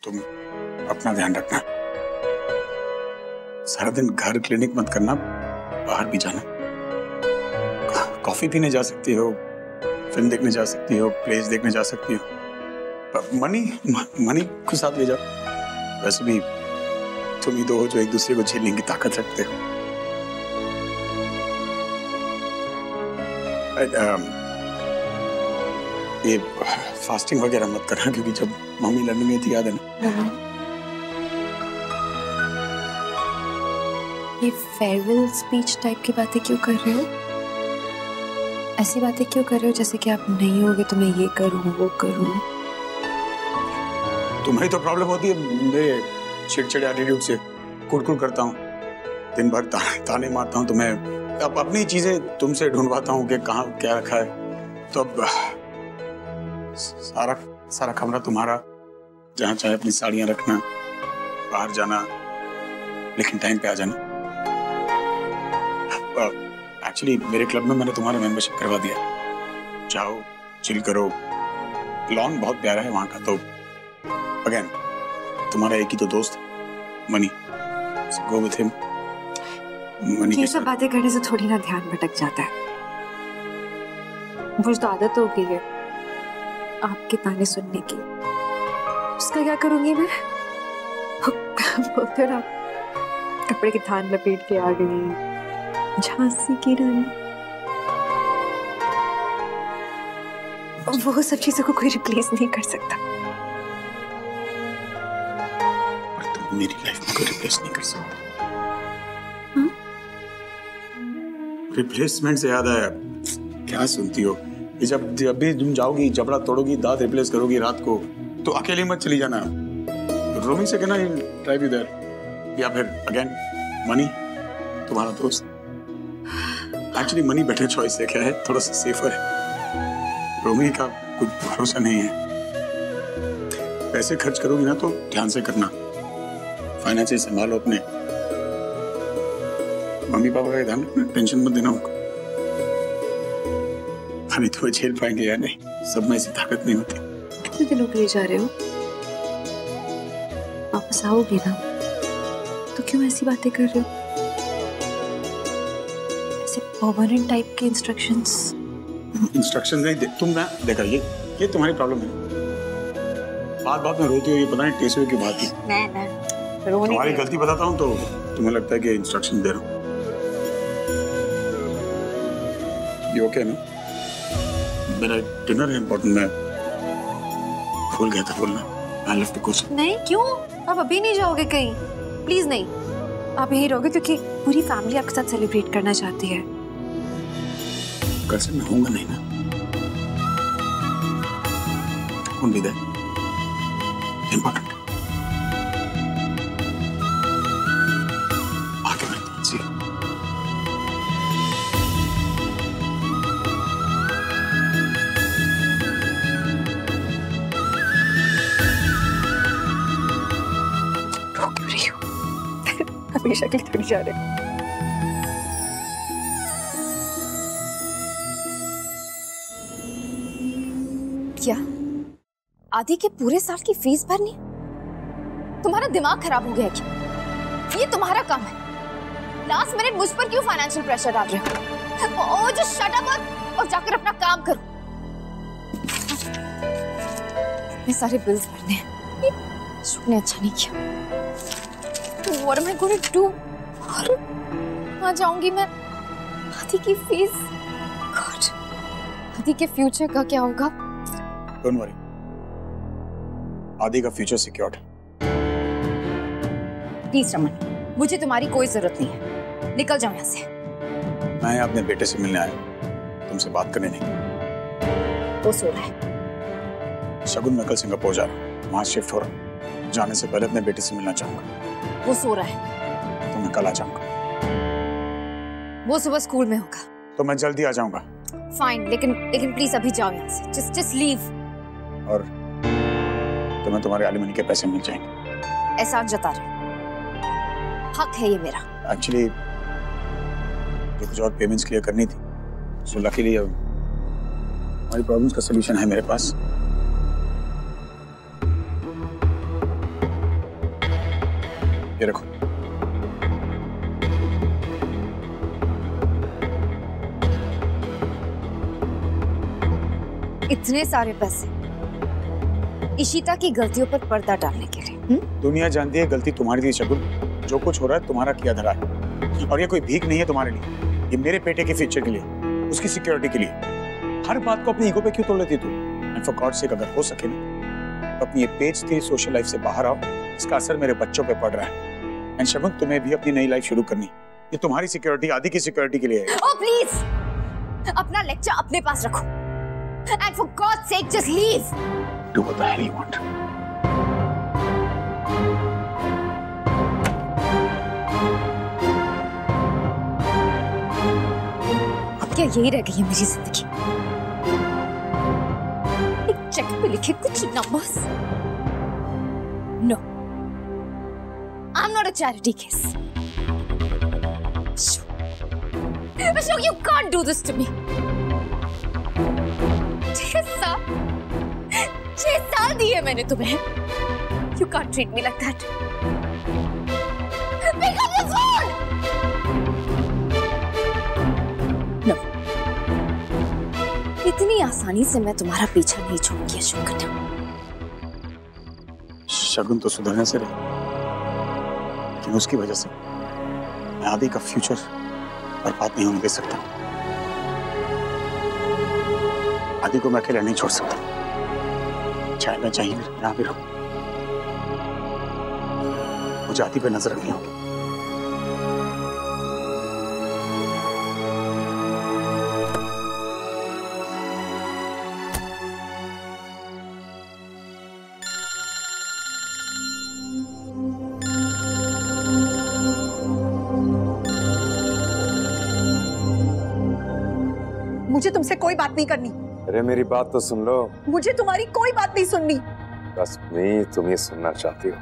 तुम अपना ध्यान रखना। सारा दिन घर क्लिनिक मत करना, बाहर भी जाना। कॉफी पीने जा सकती हो, फिल्म देखने जा सकती हो, प्लेस देखने जा सकती हो। मनी को साथ ले जाओ। वैसे भी तुम ही दो हो जो एक दूसरे को झेलने की ताकत रखते हो। ये फास्टिंग वगैरह मत करना, क्योंकि जब मम्मी लंदन में थी, याद है ना? ये फेयरवेल स्पीच टाइप की बातें क्यों कर रहे हो? ऐसी बातें क्यों कर रहे हो जैसे कि आप नहीं होगे तो मैं ये करूं वो करूं? तुम्हें तो प्रॉब्लम होती है मेरे चिड़चिड़े एटीट्यूड से। कुड़कुड़ करता हूँ दिन भर, ताने मारता हूँ तुम्हें। अब अपनी चीजें तुमसे ढूंढवाता हूँ कि कहाँ क्या रखा है। तो अब सारा कमरा तुम्हारा, जहाँ चाहे अपनी साड़ियाँ रखना, बाहर जाना लेकिन टाइम पे आ जाना। एक्चुअली मेरे क्लब में मैंने तुम्हारा मेंबरशिप करवा दिया। जाओ, चिल करो। लॉन बहुत प्यारा है वहाँ का। तो अगेन तुम्हारा एक ही तो दोस्त money, go with him. Money ये सब बातें करने से थोड़ी ना ध्यान भटक जाता है। मुझे तो आदत हो गई है आपके ताने सुनने की। उसका क्या करूंगी मैं? बोलते ना, कपड़े की थान लपेट के आ गई झांसी की रानी। वो सब चीजों को कोई रिप्लेस नहीं कर सकता। तुम मेरी लाइफ में कोई रिप्लेस नहीं कर सकते। रिप्लेसमेंट से याद आया, क्या सुनती हो? ये जब भी तुम जाओगी, जबड़ा तोड़ोगी, दांत रिप्लेस करोगी रात को, तो अकेले मत चली जाना। रोमी से कहना ट्राई बी देयर। या फिर अगेन मनी, तुम्हारा दोस्त। एक्चुअली मनी बेटर चॉइस है। क्या है, थोड़ा सा सेफर है। रोमी का कुछ भरोसा नहीं है। पैसे खर्च करोगी ना तो ध्यान से करना, फाइनेंस संभालो अपने। मम्मी पापा का ध्यान रखना, टेंशन मत देना उनको। अभी तुम्हें झेल पाएंगे या नहीं, सब में ऐसी ताकत नहीं होती। कितने दिनों के लिए जा रहे हो? वापस आओगे ना? तो क्यों ऐसी बातें कर रहे हो? ऐसे परमानेंट टाइप के इंस्ट्रक्शंस नहीं दे तुम ना। देखा, ये तुम्हारी प्रॉब्लम है। बात में रोती हो, ये पता नहीं टेस्ट की बात ही। तुम्हारी गलती बताता हूँ तो तुम्हें लगता है कि इंस्ट्रक्शन दे रहा हूँ। ये ओके ना? मेरा डिनर है इम्पोर्टेंट। मैं भूल गया था बोलना। I love to go. नहीं, क्यों? आप अभी नहीं जाओगे कहीं? प्लीज नहीं, आप यहीं रहोगे क्योंकि पूरी फैमिली आपके साथ सेलिब्रेट करना चाहती है। कल से मैं होऊंगा नहीं ना। कौन भी दे इम्पोर्टेंट। आगे मैं सी हमेशा के लिए थोड़ी जा रहे। क्या आदि के पूरे साल की फीस भरनी? तुम्हारा दिमाग खराब हो गया क्या? ये तुम्हारा काम है। लास्ट मिनट मुझ पर क्यों फाइनेंशियल प्रेशर डाल रहे हो? ओ जो शट अप और जाकर अपना काम करो। इतने सारे बिल्स भरने हैं, शुभ ने अच्छा नहीं किया। What am I going to do? और कहाँ जाऊंगी मैं? आदि की फीस, गॉड, आदि के फ्यूचर का क्या होगा? Don't worry, आदि का फ्यूचर सिक्योर्ड। प्लीज रमन, मुझे तुम्हारी कोई जरूरत नहीं है। निकल जाओ यहाँ से। मैं अपने बेटे से मिलने आया, तुमसे बात करने नहीं। वो सो रहा है। शगुन, मैं कल सिंगापुर जा रहा हूँ, वहाँ शिफ्ट हो रहा हूँ। जाने से पहले अपने बेटे से मिलना चाहूंगा। वो सो रहा है। तो मैं कल आ जाऊंगा। वो सुबह स्कूल में होगा। तो मैं जल्दी आ जाऊंगा। फाइन, लेकिन प्लीज अभी जाओ यहाँ से। Just leave. और तुम्हें तुम्हारे एलिमनी के पैसे मिल जाएंगे। एहसान जता रहे, हक है ये मेरा। एक्चुअली कुछ और पेमेंट्स क्लियर करनी थी, सो लकीली हमारी प्रॉब्लम्स का सलूशन है मेरे पास। ये रखो। इतने सारे पैसे इशिता की गलतियों पर पर्दा डालने के लिए। दुनिया जानती है गलती तुम्हारी थी शगुन। जो कुछ हो रहा है तुम्हारा किया धरा है, और ये कोई भीख नहीं है तुम्हारे लिए, ये मेरे बेटे के फ्यूचर के लिए, उसकी सिक्योरिटी के लिए। हर बात को अपनी ईगो पे क्यों तोड़ लेती तू? एंड फॉर गॉड सेक, अगर हो सके ना तो अपनी ये पेज थी सोशल लाइफ से बाहर आओ, इसका असर मेरे बच्चों पे पड़ रहा है। एंड शगुन, तुम्हें भी अपनी नई लाइफ शुरू करनी, ये तुम्हारी सिक्योरिटी, आदि की सिक्योरिटी के लिए है। ओह प्लीज, अपना लेक्चर अपने पास रखो। And for God sake just leave. Do what the hell you want. क्या यही रह गई है मेरी जिंदगी? एक चेक पे लिखे कुछ numbers? No, I am not a charity case. Ashok, you can't do this to me. 6 साल दिए मैंने तुम्हें। You can't treat me like that. Pick up the phone. No. इतनी आसानी से मैं तुम्हारा पीछा नहीं छोड़ूंगी अशोक खट्टर। शगुन तो सुधरने से रही, लेकिन उसकी वजह से मैं आदि का फ्यूचर बर्बाद नहीं होने दे सकता। आदि को मैं अकेला नहीं छोड़ सकता, चाहे मैं चाहिए यहाँ भी रहूं। मुझे आदि पे नजर रखनी होगी। मुझे तुमसे कोई बात नहीं करनी। अरे मेरी बात तो सुन लो। मुझे तुम्हारी कोई बात नहीं सुननी। बस नहीं, तुम ये सुनना चाहती हो।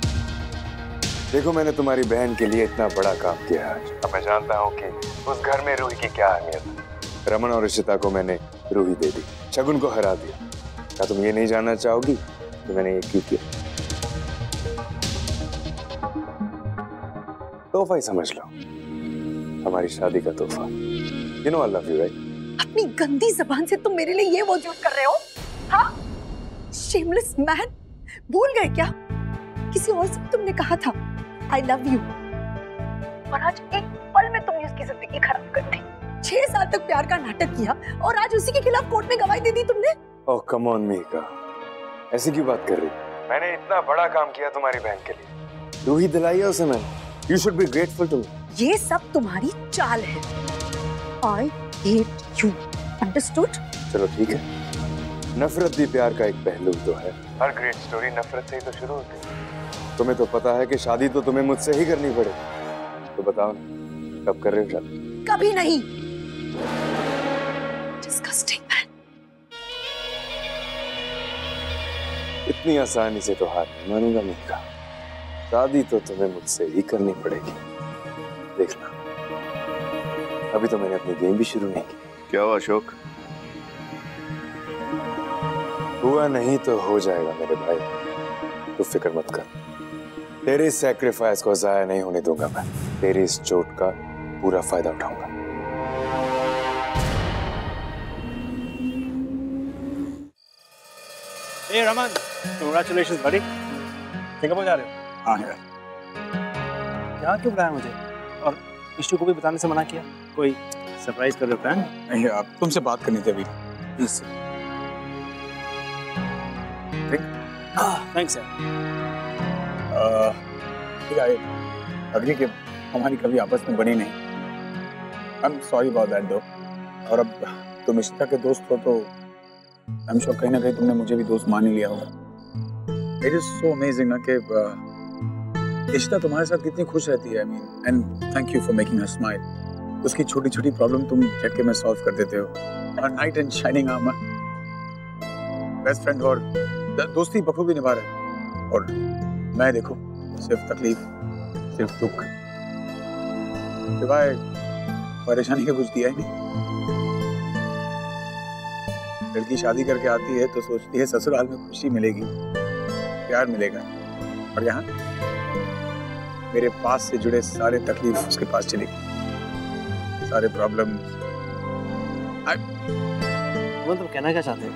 देखो, मैंने तुम्हारी बहन के लिए इतना बड़ा काम किया है। अब मैं जानता हूँ कि उस घर में रूही की क्या अहमियत है। रमन और इशिता को मैंने रूही दे दी, शगुन को हरा दिया। क्या तुम ये नहीं जानना चाहोगी कि मैंने ये क्यों किया? तोहफा ही समझ लो, हमारी शादी का तोहफा। You know I love you, right? अपनी गंदी जबान से तुम मेरे लिए ये वो यूज कर रहे हो? हाँ? शेमलेस मैन, भूल गए क्या? किसी और से तुमने कहा था I love you, और आज एक पल में तुमने उसकी जिंदगी खराब कर दी। 6 साल तक प्यार का नाटक किया और आज उसी के खिलाफ कोर्ट में गवाही दे दी तुमने। Oh come on मीका, ऐसी क्यों बात कर रही? मैंने इतना बड़ा काम किया तुम्हारी बहन के लिए, रूही दिलाई है उसे मैंने। You should be grateful to me. ये सब तुम्हारी चाल है। I hate you, understood? चलो ठीक है, नफरत भी प्यार का एक पहलू तो है। हर ग्रेट स्टोरी नफरत से ही तो शुरू होती है। तुम्हें तो पता है कि शादी तो तुम्हें मुझसे ही करनी पड़ेगी, तो बताओ कब कर रहे हो शादी? कभी नहीं। Disgusting man. इतनी आसानी से तो हार नहीं मानूंगा मीका। शादी तो तुम्हें मुझसे ही करनी पड़ेगी। देखना, अभी तो मैंने अपनी गेम भी शुरू नहीं की। क्या हुआ अशोक? हुआ नहीं तो हो जाएगा मेरे भाई, तू फिक्र मत कर। तेरे इस सैक्रिफाइस को जाया नहीं होने दूंगा मैं। तेरी इस चोट का पूरा फायदा उठाऊंगा। Hey Raman, congratulations buddy. Singapore जा रहे हो? हाँ यार। यहाँ क्यों बुलाया मुझे? और इशू को भी बताने से मना किया? कोई सरप्राइज कर देता है? नहीं, आप तुमसे बात करनी थी अभी। प्लीज। थैंक्स यार। आई अग्री कि हमारी कभी आपस में बनी नहीं। I am sorry about that दो। और अब तुम इशिता के दोस्त हो तो आई एम श्योर कहीं ना कहीं तुमने मुझे भी दोस्त मान ही लिया होगा। इट इज सो अमेजिंग ना कि इशिता तुम्हारे साथ कितनी खुश रहती है। I mean, and thank you for making her smile. उसकी छोटी छोटी प्रॉब्लम तुम झटके में सॉल्व कर देते हो। और night and shining armour, best friend और दोस्ती बखूबी निभा रहे। और मैं देखो, सिर्फ तकलीफ, सिर्फ दुख, सिवाय परेशानी के कुछ दिया ही नहीं। लड़की शादी करके आती है तो सोचती है ससुराल में खुशी मिलेगी, प्यार मिलेगा, और यहाँ मेरे पास से जुड़े सारे तकलीफ उसके पास चली गई, सारे प्रॉब्लम। तुम कहना क्या चाहते हो?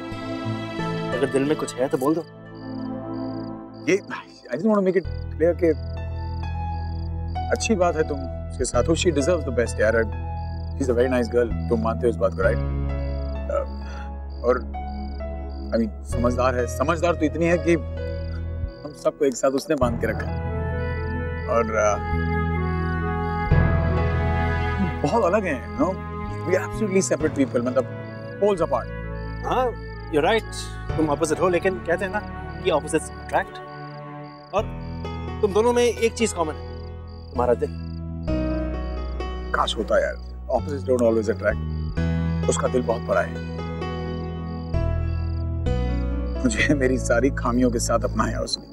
अगर दिल में कुछ है तो बोल दो। ये I just want to make it clear कि अच्छी बात है तुम उसके साथ हो। She deserves the best यार। She's a very nice girl। तुम मानते हो इस बात को, राइट? और I mean, समझदार है। समझदार तो इतनी है कि हम सबको एक साथ उसने बांध के रखा और बहुत अलग हैं, no? We are absolutely separate people, मतलब poles apart। हाँ, you're right। तुम opposite हो, लेकिन कहते हैं ना कि opposites attract। और तुम दोनों में एक चीज कॉमन है, तुम्हारा दिल। काश होता यार। Opposites don't always attract। उसका दिल बहुत बड़ा है। मुझे मेरी सारी खामियों के साथ अपनाया उसने।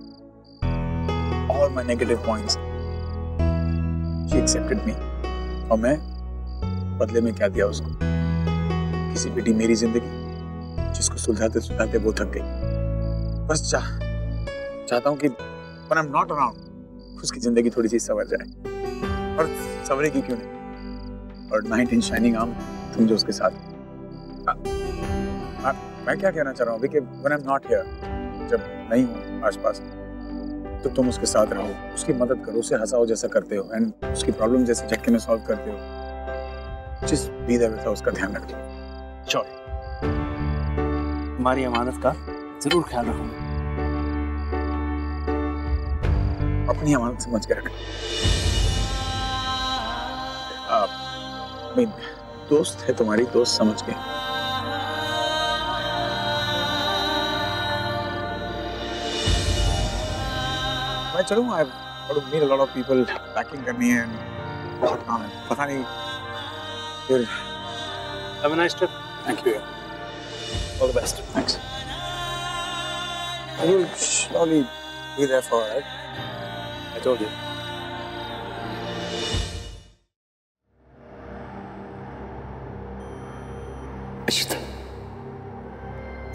All my negative points, she accepted me। और मैं बदले में क्या दिया उसको? किसी बेटी मेरी जिंदगी जिसको सुलझाते सुलझाते वो थक गई। बस चाहता हूँ कि when I'm not around उसकी जिंदगी थोड़ी सी संवर जाए। और संवरेगी क्यों नहीं? और नाइट इन शाइनिंग आर्म तुम जो उसके साथ। मैं क्या कहना चाह रहा हूँ कि when I'm not here, जब नहीं हूँ आसपास, तो तुम उसके साथ रहो, उसकी मदद करो, उसे हंसाओ जैसा करते हो, एंड उसकी प्रॉब्लम जैसे झटके में सॉल्व करते हो। जिस भी दर उसका ध्यान रखो। श्योर, हमारी अमानत का जरूर ख्याल रखूंगा। अपनी अमानत समझ के रखना। दोस्त है तुम्हारी, दोस्त समझ के। मैं चलूंगा। I've got to meet a lot of people, packing करनी है, बहुत काम है। पता नहीं फिर। Have a nice trip. Thank you. All the best. Thanks. I will surely be there for her, right? I told you. Ishita,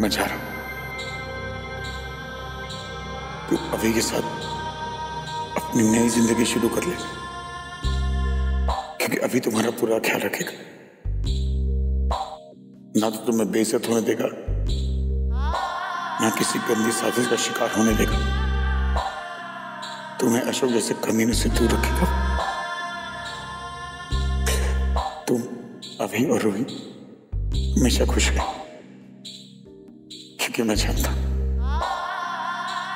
मैं जा रहा हूँ। तू अभी के साथ अपनी नई जिंदगी शुरू कर ले, क्योंकि अभी तुम्हारा पूरा ख्याल रखेगा। ना तो तुम्हें बेइज्जत होने देगा, ना किसी गंदी साजिश का शिकार होने देगा। तुम्हें अशोक जैसे कमीने से दूर रखेगा। तुम अभी और रूही हमेशा खुश रहे, क्योंकि मैं जानता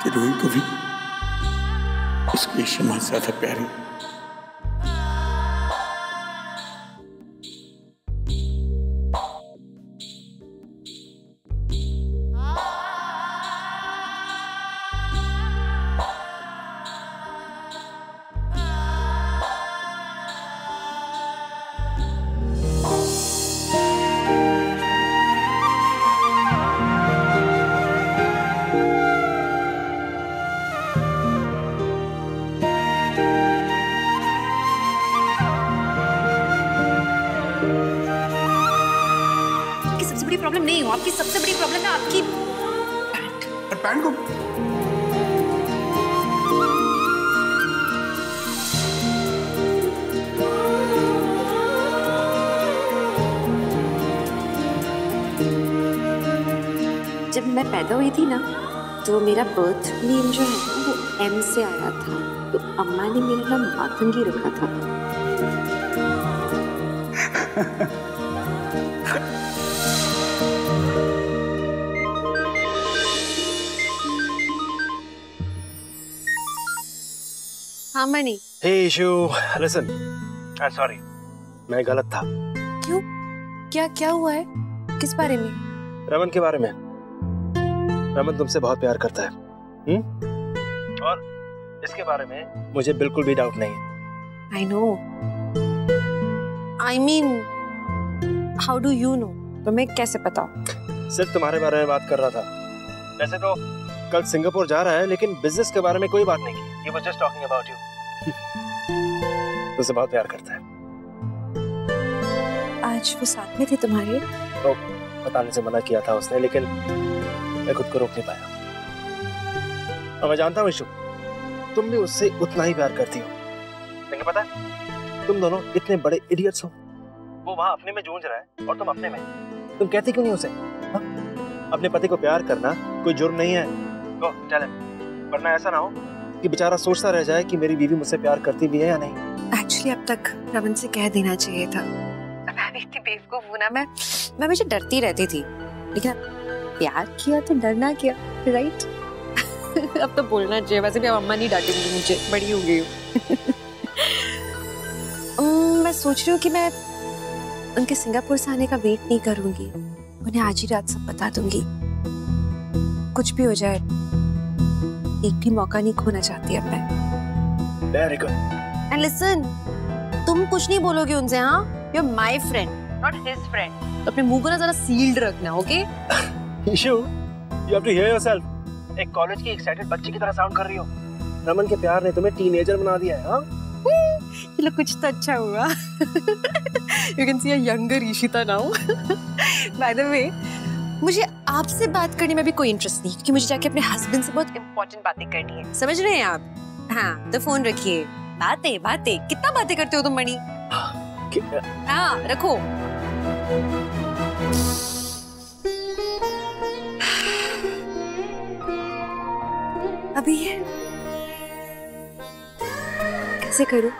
कि रूही को भी उसकी शमा ज्यादा प्यारी। प्रॉब्लम नहीं हो, आपकी सबसे बड़ी प्रॉब्लम है आपकी पैंट। पैंट को जब मैं पैदा हुई थी ना, तो मेरा बर्थ नेम जो है वो M से आया था, तो अम्मा ने मेरा नाम मातंगी रखा था। हाँ money. Hey Ishu, listen. I'm sorry, मैं गलत था। क्यों? क्या हुआ है? किस बारे में? रमन के बारे में। रमन तुमसे बहुत प्यार करता है, और इसके बारे में मुझे बिल्कुल भी डाउट नहीं है। I know. I mean, how do you know? तुम्हें कैसे पता? सिर्फ तुम्हारे बारे में बात कर रहा था। वैसे तो कल सिंगापुर जा रहा है, लेकिन बिजनेस के बारे में कोई बात नहीं की। He was just talking about you. तुझसे बहुत प्यार करता है। आज वो साथ में थे तुम्हारे? तो बताने से मना किया था उसने, लेकिन मैं खुद को रोक नहीं पाया। और मैं जानता हूँ इशू, तुम भी उससे उतना ही प्यार करती हो, लेकिन पता है तुम दोनों इतने बड़े इडियट्स हो। वो वहां अपने में जूझ रहा है और तुम अपने में। तुम कहते क्यों नहीं उसे? हा? अपने पति को प्यार करना कोई जुर्म नहीं है। गो टेल हिम, वरना ऐसा ना हो कि बेचारा सोचता रह जाए कि मेरी बीवी मुझसे प्यार करती भी है या नहीं। एक्चुअली अब तक रमन से कह देना चाहिए था। मैं भी इतनी बेवकूफ हूं ना, मैं हमेशा डरती रहती थी, लेकिन प्यार किया तो डरना क्या, राइट? अब तो बोलना चाहिए। वैसे भी अब अम्मा नहीं डांटेंगी मुझे, बड़ी हो गई हूँ। मैं सोच रही हूँ कि मैं उनके सिंगापुर से आने का वेट नहीं करूंगी, उन्हें आज ही रात सब बता दूंगी। कुछ भी हो जाए, एक भी मौका नहीं खोना चाहती अब मैं। Very good. एंड लिसन, तुम कुछ नहीं बोलोगे उनसे, हाँ? You are my friend, not his friend. तो अपने मुंह को ना जरा सील्ड रखना, okay? Ishu, you have to hear yourself. एक कॉलेज की एक्साइटेड बच्ची की तरह साउंड कर रही हो। रमन के प्यार ने तुम्हें टीनेजर बना दिया है, हाँ? चलो कुछ तो अच्छा हुआ। You can see a younger Ishita now. By the way, मुझे आपसे बात करने में भी कोई इंटरेस्ट नहीं, क्योंकि मुझे जाके अपने हस्बैंड से बहुत इंपॉर्टेंट बातें करनी है। समझ रहे हैं आप? हाँ, तो फोन रखिए। बातें कितना बातें करते हो तुम मणि? हाँ, रखो। अभी कैसे करूं?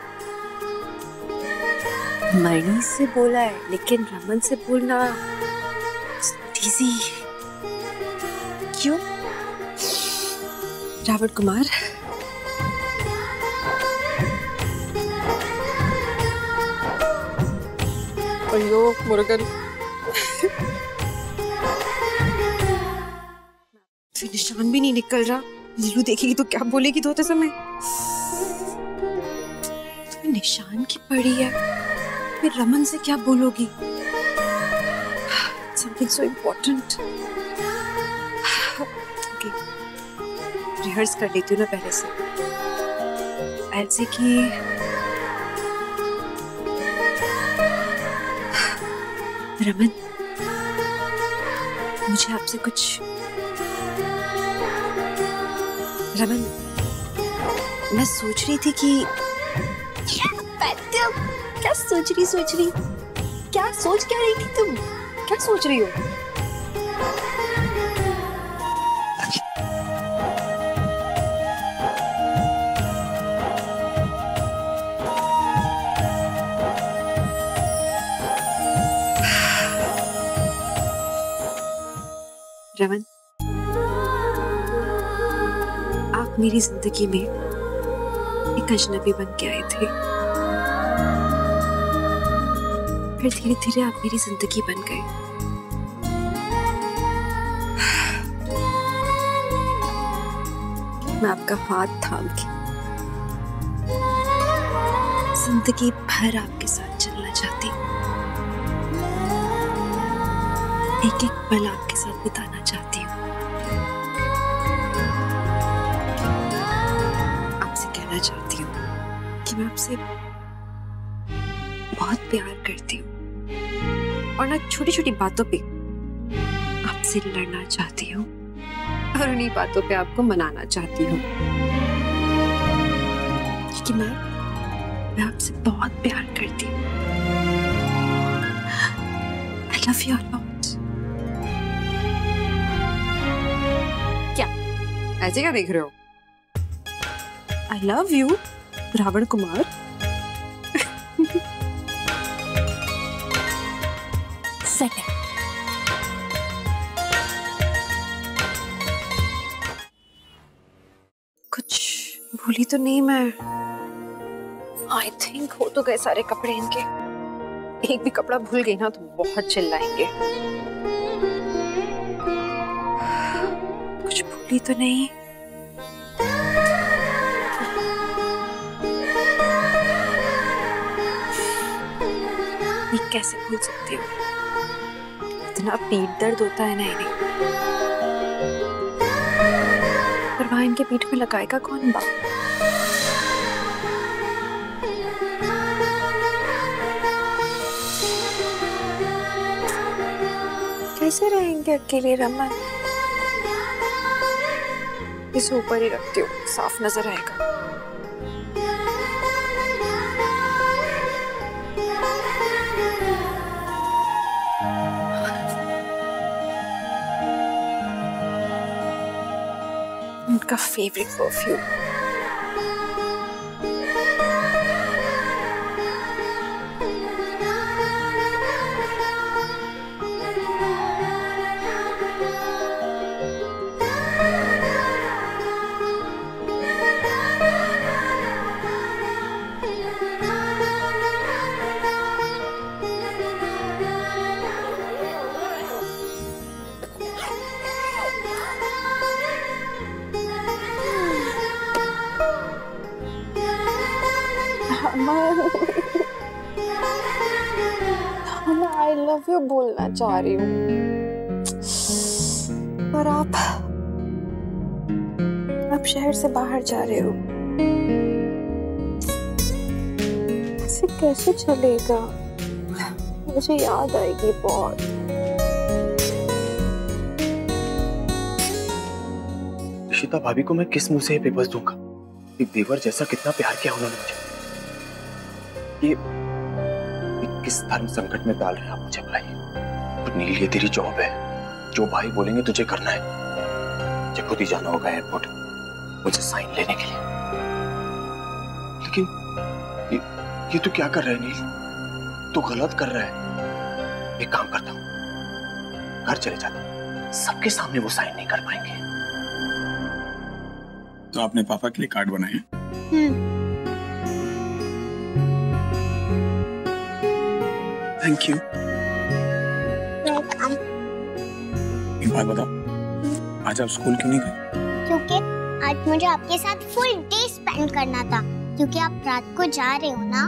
मणि से बोला है, लेकिन रमन से बोलना इजी क्यों? रावण कुमार, अयो मुर्गन, फिर निशान भी नहीं निकल रहा। लीलू देखेगी तो क्या बोलेगी धोते समय? तुम्हें निशान की पड़ी है, फिर रमन से क्या बोलोगी? Something so important. Okay. Rehearse कर लेती हूँ ना पहले से, ऐसे कि रमन, मुझे आपसे कुछ। रमन, मैं सोच रही थी कि क्या सोच रही क्या सोच क्या रही थी तुम? क्या सोच रही हो? रमन, आप मेरी जिंदगी में एक अजनबी बन के आए थे, फिर धीरे धीरे आप मेरी जिंदगी बन गए। मैं आपका हाथ थाम के जिंदगी भर आपके साथ चलना चाहती हूँ, एक एक पल आपके साथ बिताना चाहती हूँ। आपसे कहना चाहती हूँ कि मैं आपसे बहुत प्यार करती हूँ, और ना छोटी छोटी बातों पे आपसे लड़ना चाहती हूँ, और उन्हीं बातों पे आपको मनाना चाहती हूँ, क्योंकि मैं आपसे बहुत प्यार करती हूँ। I love you a lot. क्या ऐसे क्या देख रहे हो? I love you, Ravan Kumar. सेट है। कुछ भूली तो नहीं मैं? आई थिंक हो तो गए सारे कपड़े इनके। एक भी कपड़ा भूल गई ना तो बहुत चिल्लाएंगे। कुछ भूली तो नहीं? ये कैसे भूल सकती हूँ? इतना पीठ दर्द होता है ना इन्हें, पर वहां इनके पीठ में लगाएगा कौन बा? कैसे रहेंगे अकेले रमन? इसे ऊपर ही रखती हूँ, साफ नजर आएगा। का favourite perfume. I love you बोलना चाह रही हूँ, पर आप शहर से बाहर जा रहे हो, ऐसे कैसे चलेगा? मुझे याद आएगी बहुत। इशिता भाभी को मैं किस मुंह से पेपर्स दूंगा? एक देवर जैसा कितना प्यार किया उन्होंने मुझे। ये किस धर्म संकट में डाल रहे हैं आप मुझे बताइए। तो नील, ये तेरी जॉब है, जो भाई बोलेंगे तुझे करना है। मुझे खुद ही जाना होगा एयरपोर्ट मुझे साइन लेने के लिए। लेकिन ये तू क्या कर रहा है नील? तू गलत कर रहा है। एक काम करता हूं, घर चले जाता हूं, सबके सामने वो साइन नहीं कर पाएंगे। तो आपने पापा के लिए कार्ड बनाए? Thank you. एक बात बताओ, आज आप स्कूल क्यों नहीं गए? क्योंकि आज मुझे आपके साथ फुल डे स्पेंड करना था, क्योंकि आप रात को जा रहे हो ना।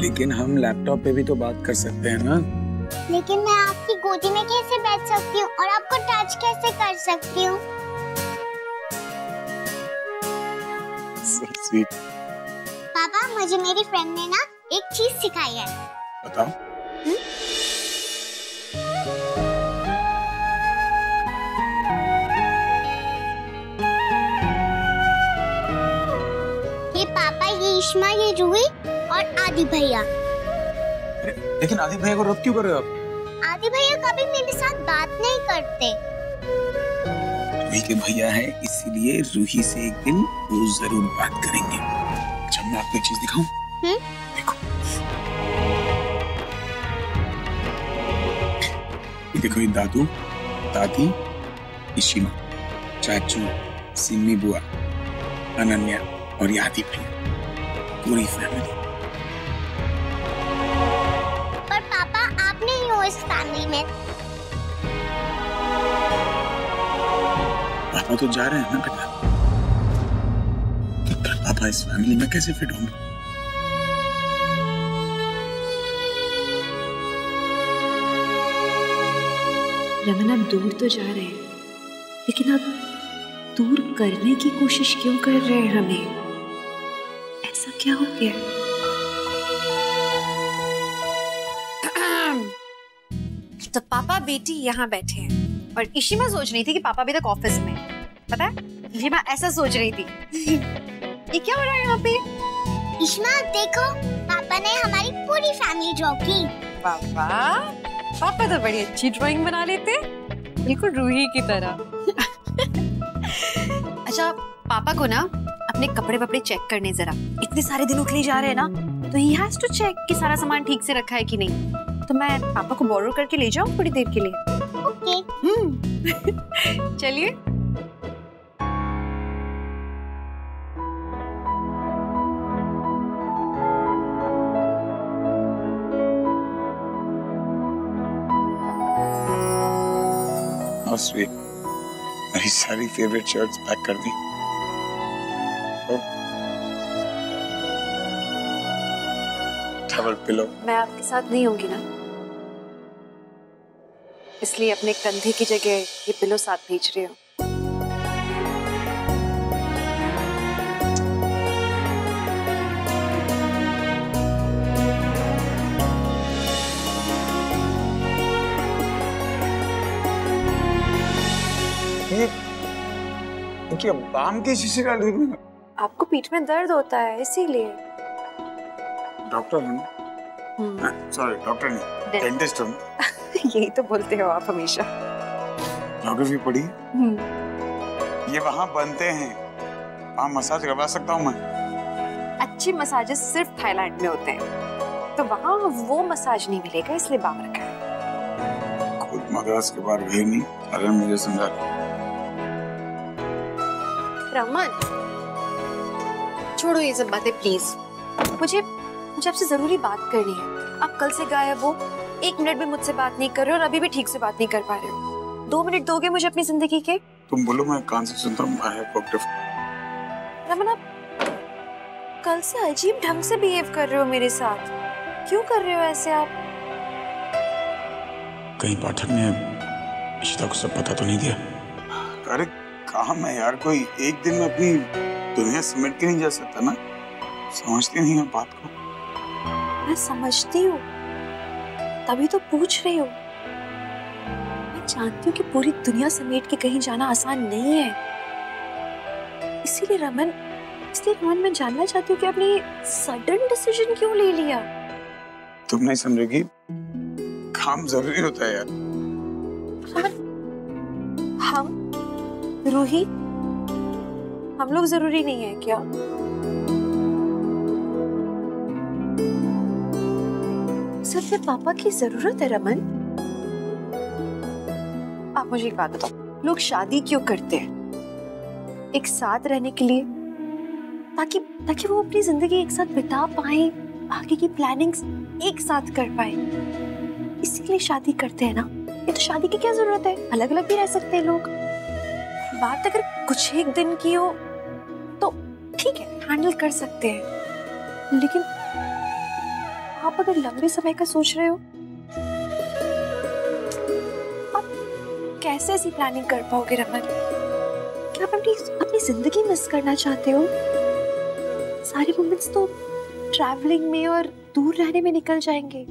लेकिन हम लैपटॉप पे भी तो बात कर सकते हैं ना। लेकिन मैं आपकी गोदी में कैसे बैठ सकती हूँ और आपको टच कैसे कर सकती हूँ? So sweet. पापा, मुझे मेरी फ्रेंड ने ना एक चीज सिखाई है। बताओ। ये पापा, ये इश्मा, ये रूही और आदि भैया। लेकिन आदि भैया को रब क्यों कर रहे हो आप? आदि भैया कभी मेरे साथ बात नहीं करते। रूही के भैया है, इसीलिए रूही से एक दिन वो जरूर बात करेंगे। अच्छा, मैं आपको एक चीज दिखाऊं? देखो, ये देखो, ये दादू, दादी, इशिमा, चाचू, सिम्मी बुआ, अनन्या और ये आदि भैया, पूरी फैमिली। पर पापा, आप नहीं हो इस फैमिली में। पापा तो जा रहे हैं ना बेटा, तो फिर पापा इस फैमिली में कैसे फिट होंगे? रमन, आप दूर तो जा रहे हैं, लेकिन आप दूर करने की कोशिश क्यों कर रहे हैं हमें? ऐसा क्या हो गया? तो पापा बेटी यहाँ बैठे हैं और इशिमा सोच रही थी कि पापा अभी तक ऑफिस में, पता है? इशिमा ऐसा सोच रही थी। ये क्या हो रहा है यहाँ पे? इश्मा, देखो, पापा ने हमारी पूरी फैमिली ड्रॉ की। पापा तो बड़ी अच्छी ड्राइंग बना लेते, बिल्कुल रूही की तरह। अच्छा, पापा को ना अपने कपड़े वपड़े चेक करने जरा, इतने सारे दिनों के लिए जा रहे हैं ना, तो ही हैज टू चेक कि सारा सामान ठीक से रखा है कि नहीं। तो मैं पापा को बोरो करके ले जाऊं थोड़ी देर के लिए? ओके। चलिए। How sweet. मेरी सारी फेवरेट शर्ट्स पैक कर दी। Double pillow. मैं आपके साथ नहीं होंगी ना, इसलिए अपने कंधे की जगह ये पिलो साथ भेज रही हूँ। ये बाम की शीशी डाल दी। आपको पीठ में दर्द होता है इसीलिए। डॉक्टर हूँ। सॉरी, डॉक्टर नहीं, डेंटिस्ट हूँ। यही तो बोलते हो आप हमेशा। ज्योग्राफी पढ़ी? ये वहाँ बनते हैं, वहाँ मसाज करवा सकता हूँ मैं। अच्छी मसाजेस सिर्फ थाईलैंड में होते हैं, तो वहाँ वो मसाज नहीं मिलेगा, इसलिए बाम रखा है। खुद मद्रास के बाहर गए नहीं, अरे मुझे समझा। रमन, छोड़ो ये सब बातें प्लीज। मुझे आपसे जरूरी बात करनी है। आप कल से गायब हो, 1 मिनट भी मुझसे बात नहीं कर रहे हो और अभी भी ठीक से बात नहीं कर पा रहे हो। 2 मिनट दोगे मुझे अपनी जिंदगी के? तुम बोलो, मैं कान से सुनता हूँ। रमन, आप कल से अजीब ढंग से बिहेव कर रहे हो मेरे साथ। क्यों कर रहे हो ऐसे आप? कहीं पाठक ने इशिता को सब पता तो नहीं दिया? अरे काम है यार, कोई एक दिन में अपनी दुनिया समेट के नहीं जा सकता ना। समझती नहीं है बात को। मैं समझती हूँ, तभी तो पूछ रही हूँ। मैं जानती हूँ कि पूरी दुनिया समेट के कहीं जाना आसान नहीं है। इसीलिए रमन मैं जानना चाहती हूँ कि आपने सडन डिसीजन क्यों ले लिया? तुम नहीं समझेगी, काम जरूरी होता है यार। हम रूही, हम लोग जरूरी नहीं है क्या? सिर्फ पापा की जरूरत है रमन। आप मुझे एक बात बताओ, लोग शादी क्यों करते हैं? एक साथ रहने के लिए, ताकि वो अपनी जिंदगी एक साथ बिता पाए, आगे की प्लानिंग्स एक साथ कर पाए। इसीलिए शादी करते हैं ना। ये तो शादी की क्या जरूरत है, अलग अलग भी रह सकते हैं लोग। बात अगर कुछ एक दिन की हो तो ठीक है, हैंडल कर सकते हैं, लेकिन आप अगर लंबे समय का सोच रहे हो, आप कैसे ऐसी प्लानिंग कर पाओगे रमन? क्या आप अपनी जिंदगी मिस करना चाहते हो? सारे मोमेंट्स तो ट्रैवलिंग में और दूर रहने में निकल जाएंगे।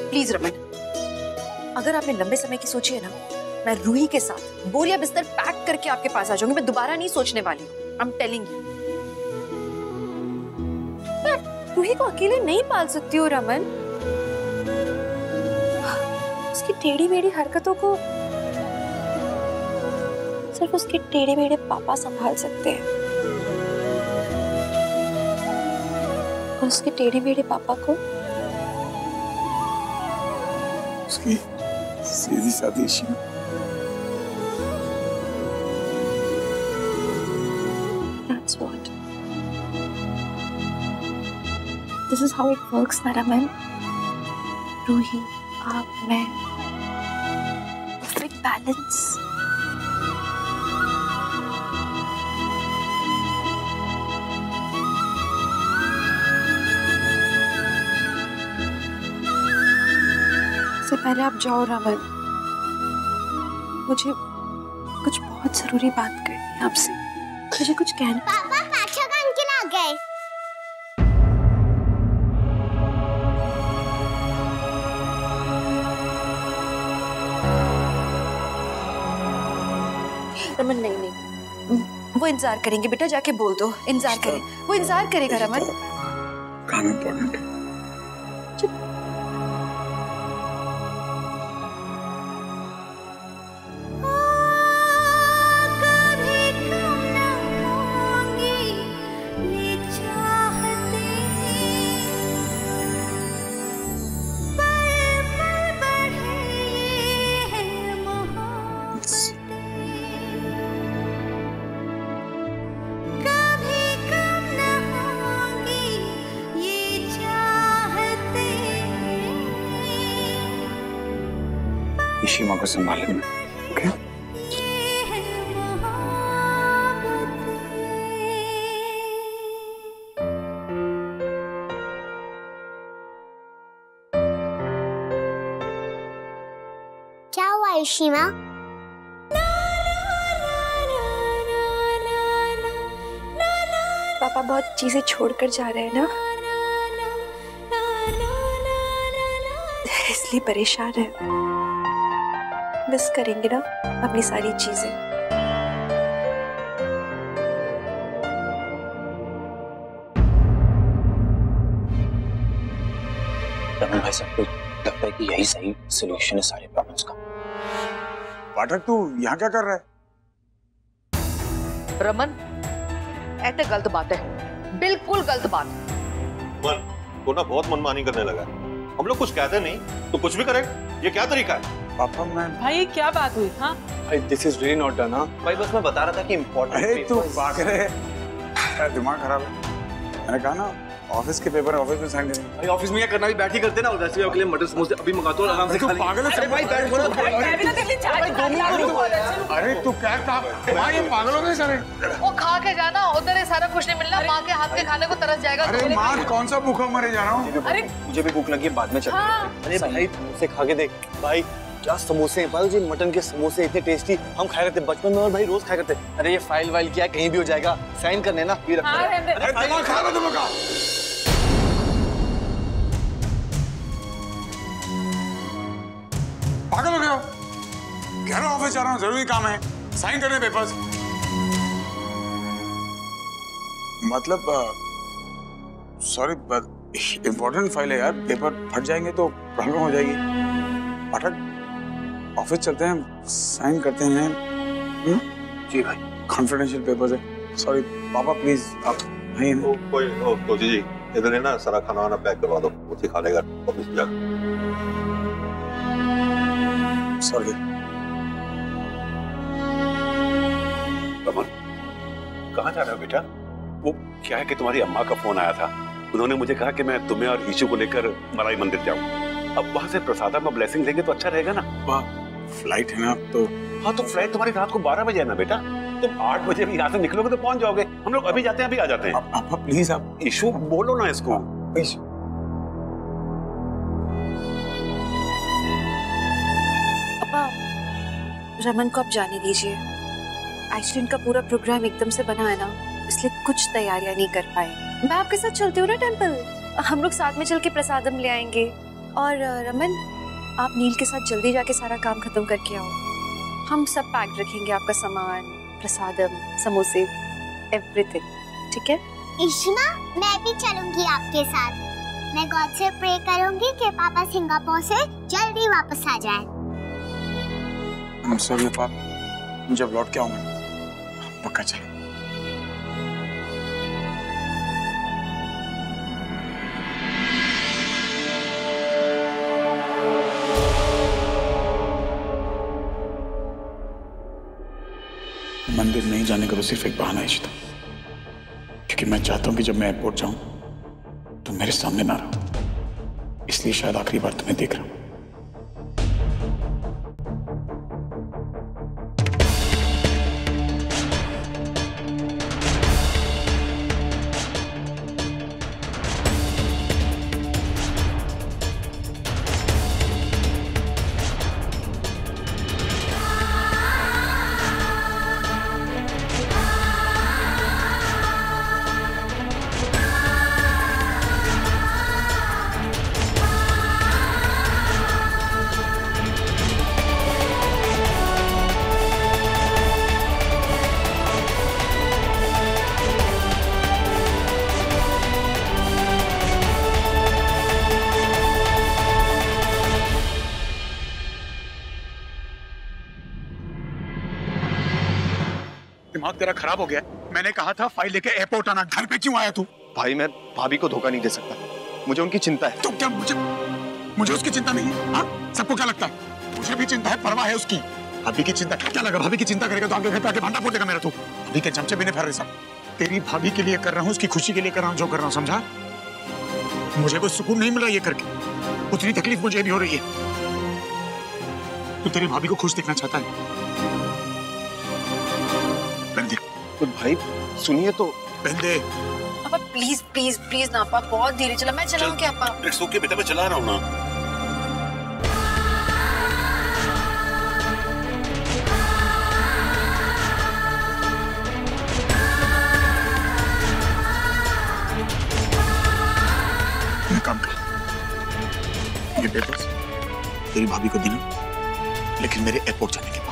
प्लीज रमन, अगर आपने लंबे समय की सोची है ना, मैं रूही के साथ बोरिया बिस्तर पैक करके आपके पास आ जाऊंगी। मैं दोबारा नहीं सोचने वाली हूँ, आई एम टेलिंग यू। मैं रूही को अकेले नहीं पाल सकती हूँ रमन। उसकी टेढ़ी मेढ़ी हरकतों को सिर्फ उसके टेढ़े मेढ़े पापा संभाल सकते हैं, और उसके टेढ़े मेढ़े पापा को उसकी सीधी सादी शी। That's what. This is how it works, Naraman. Ruhi, आप, मैं, perfect balance. से पहले आप जाओ रमन, मुझे कुछ बहुत जरूरी बात करनी है आपसे। मुझे कुछ कहना। पापा, पाठक अंकल आ गए। रमन नहीं, वो इंतजार करेंगे बेटा, जाके बोल दो इंतजार करें। वो इंतजार करेगा रमन। काम इम्पोर्टेंट है। इसी माँ को संभालेंगे, ओके? क्या हुआ इशिमा? पापा बहुत चीजें छोड़कर जा रहे हैं ना, इसलिए परेशान है। मिस करेंगे ना अपनी सारी चीजें। रमन भाई साहब, लगता है कि यही सही सॉल्यूशन है सारे प्रॉब्लम्स का। पाठक तू यहाँ क्या कर रहा है? रमन, ऐसे गलत बात है, बिल्कुल गलत बात। मन तो ना बहुत मनमानी करने लगा है। हम लोग कुछ कहते नहीं तो कुछ भी करें, ये क्या तरीका है? पापा मैं भाई ये क्या बात हुई? हाँ भाई this is really not done. भाई बस मैं बता रहा था कि इम्पोर्टेंट। अरे तू भाग रहे, तेरा दिमाग खराब है। मैंने कहा ना ऑफिस के पेपर ऑफिस में साइन करेंगे। भाई ऑफिस में क्या करना, भी बैठ ही करते ना। उधर से के लिए मटर समोसे अभी मंगाता हूं, आराम से खा ले। पागल है? अरे भाई बैठ बोलो। अरे तू क्या भाई ये पागल हो गए सारे। वो खा के जाना, उधर ये सारा कुछ नहीं मिलना। माँ के हाथ के खाने को तरस जाएगा। अरे माँ कौन सा भूखा मरे जा रहा हूँ। अरे मुझे भी भूख लगी है, बाद में चलते हैं। अरे भाई समोसे खा के देख भाई, क्या समोसे हैं भाई जी। मटन के समोसे इतने टेस्टी हम खाया करते बचपन में और भाई रोज खाया करते। अरे ये फाइल वाइल क्या कहीं भी हो जाएगा, साइन करने ना भी रखना। अरे दिमाग खराब है तुम्हारा। पागल हो गए हो? कह रहा हूँ ऑफिस जा रहा हूँ, जरूरी काम है, साइन करने पेपर्स। मतलब सॉरी इम्पोर्टेंट फाइल है यार, पेपर फट जाएंगे तो प्रॉब्लम हो जाएगी। पाठक ऑफिस चलते हैं, साइन करते हैं। जी भाई कॉन्फिडेंशियल पेपर्स है। सॉरी पापा प्लीज आप नहीं। कोई जी इधर है ना, सारा खाना वाना पैक करवा दो, उसे खा लेगा ऑफिस में जाकर। सॉरी रमन, कहाँ जा रहे हो बेटा? वो क्या है कि तुम्हारी अम्मा का फोन आया था, उन्होंने मुझे कहा कि मैं तुम्हें और ईशू को लेकर मलाई मंदिर जाऊं। अब वहां से प्रसादम में ब्लेसिंग लेंगे तो अच्छा रहेगा ना। फ्लाइट है ना तो। हाँ तो फ्लाइट तुम्हारी रात को 12 बजे है ना बेटा। तुम 8 बजे भी यहाँ से निकलोगे तो पहुंच जाओगे। हम लोग अभी जाते हैं, अभी आ जाते हैं। पापा प्लीज आप ईशू बोलो ना इसको। पापा रमन को आप जाने दीजिए। एक्चुअली इनका पूरा प्रोग्राम एकदम से बना है ना, इसलिए कुछ तैयारियां नहीं कर पाए। मैं आपके साथ चलती हूँ ना टेंपल, हम लोग साथ में चल के प्रसादम ले आएंगे। और रमन आप नील के साथ जल्दी जाके सारा काम खत्म करके आओ। हम सब पैक रखेंगे, आपका सामान, प्रसादम, समोसे, एवरीथिंग, ठीक है? इश्मा मैं भी चलूंगी आपके साथ। मैं गॉड से प्रे करूंगी कि पापा सिंगापुर से जल्दी वापस आ जाएं। सॉरी पापा, जब लौट के आऊंगा पक्का चले। मंदिर नहीं जाने का तो सिर्फ एक बहाना है इशिता, क्योंकि मैं चाहता हूं कि जब मैं एयरपोर्ट जाऊं तो मेरे सामने ना रहो, इसलिए शायद आखिरी बार तुम्हें देख रहा हूं। दिमाग तेरा खराब हो गया। मैंने कहा था फाइल लेके एयरपोर्ट आना, घर पे क्यों आया तू? भाई मैं भाभी को धोखा नहीं दे सकता, मुझे उनकी चिंता है। तो क्या मुझे उसकी चिंता नहीं है? हाँ सबको क्या लगता है? मुझे भी चिंता है, परवाह है उसकी। भाभी की चिंता क्या लगा? भाभी की चिंता करेगा तो आगे घर पे आके भांडा फोड़ देगा मेरा। तू भाभी के चमचे भी नहीं फेर रहे सब। तेरी भाभी के लिए कर रहा हूँ, उसकी खुशी के लिए कर रहा हूँ जो कर रहा हूँ, समझा? मुझे कोई सुकून नहीं मिला ये करके, उतनी तकलीफ मुझे भी हो रही है। तू तेरी भाभी को खुश देखना चाहता है। तो भाई सुनिए तो। पापा प्लीज प्लीज प्लीज ना पापा, बहुत धीरे चला। मैं चलाऊं क्या पापा? इट्स ओके बेटा, मैं चला रहा हूँ ना। काम कर, ये पेपर्स तेरी भाभी को देना, लेकिन मेरे एयरपोर्ट जाने के बाद।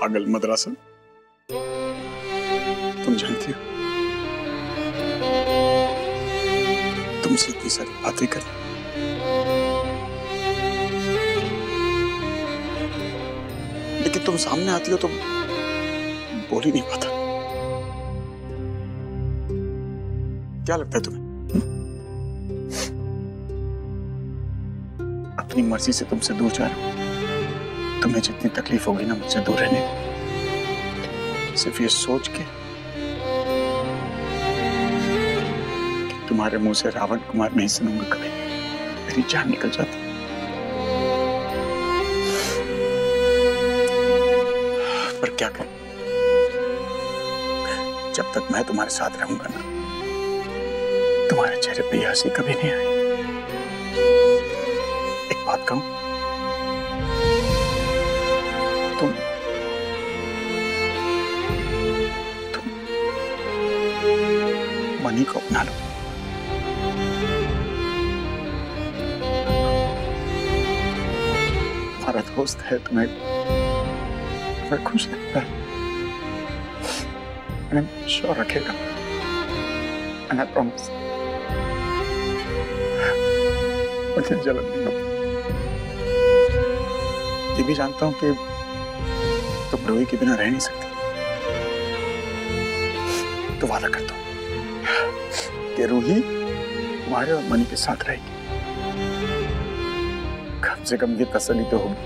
पागल मदरासा, तुम जानती हो तुमसे इतनी सारी बातें कर, लेकिन तुम सामने आती हो तो बोल ही नहीं पाता। क्या लगता है तुम्हें अपनी मर्जी से तुमसे दूर जा रहा हूं? तुम्हें जितनी तकलीफ होगी ना मुझसे दूर रहने, सिर्फ ये सोच के कि तुम्हारे मुंह से रावण कुमार नहीं सुनूंगा कभी, मेरी जान निकल जाती। पर क्या करें, जब तक मैं तुम्हारे साथ रहूंगा ना, तुम्हारे चेहरे पे यह हंसी कभी नहीं आई। एक बात कहूं, तुम मनी को अपना लो। हमारा दोस्त है, तुम्हें खुश लगता है, श्योर रखेगा, and I promise मुझे जलन नहीं होगी। ये भी जानता हूं कि तुम रोही के बिना रह नहीं सकती, तो वादा करता हूं कि रूही तुम्हारे और मनी के साथ रहेगी। कम से कम ये तसल्ली तो होगी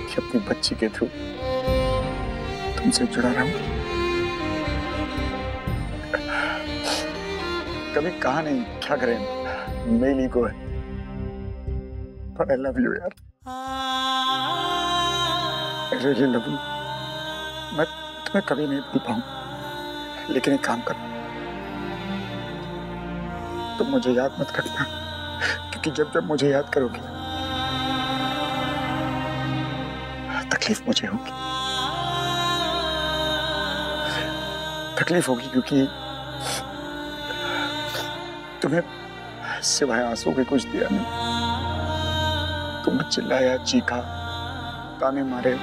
कि अपनी बच्ची के थ्रू तुमसे जुड़ा रहूं। कभी कहा नहीं, क्या करें, मेरी को है, पर I love you यार, I really love you। मैं तुम्हें कभी नहीं भूल पाऊंगा, लेकिन एक काम करो, तुम मुझे याद मत करना, क्योंकि जब जब मुझे याद करोगी तकलीफ मुझे होगी, तकलीफ होगी क्योंकि तुम्हें सिवाय आंसू के कुछ दिया नहीं। तुम चिल्लाया, चीखा, ताने मारे,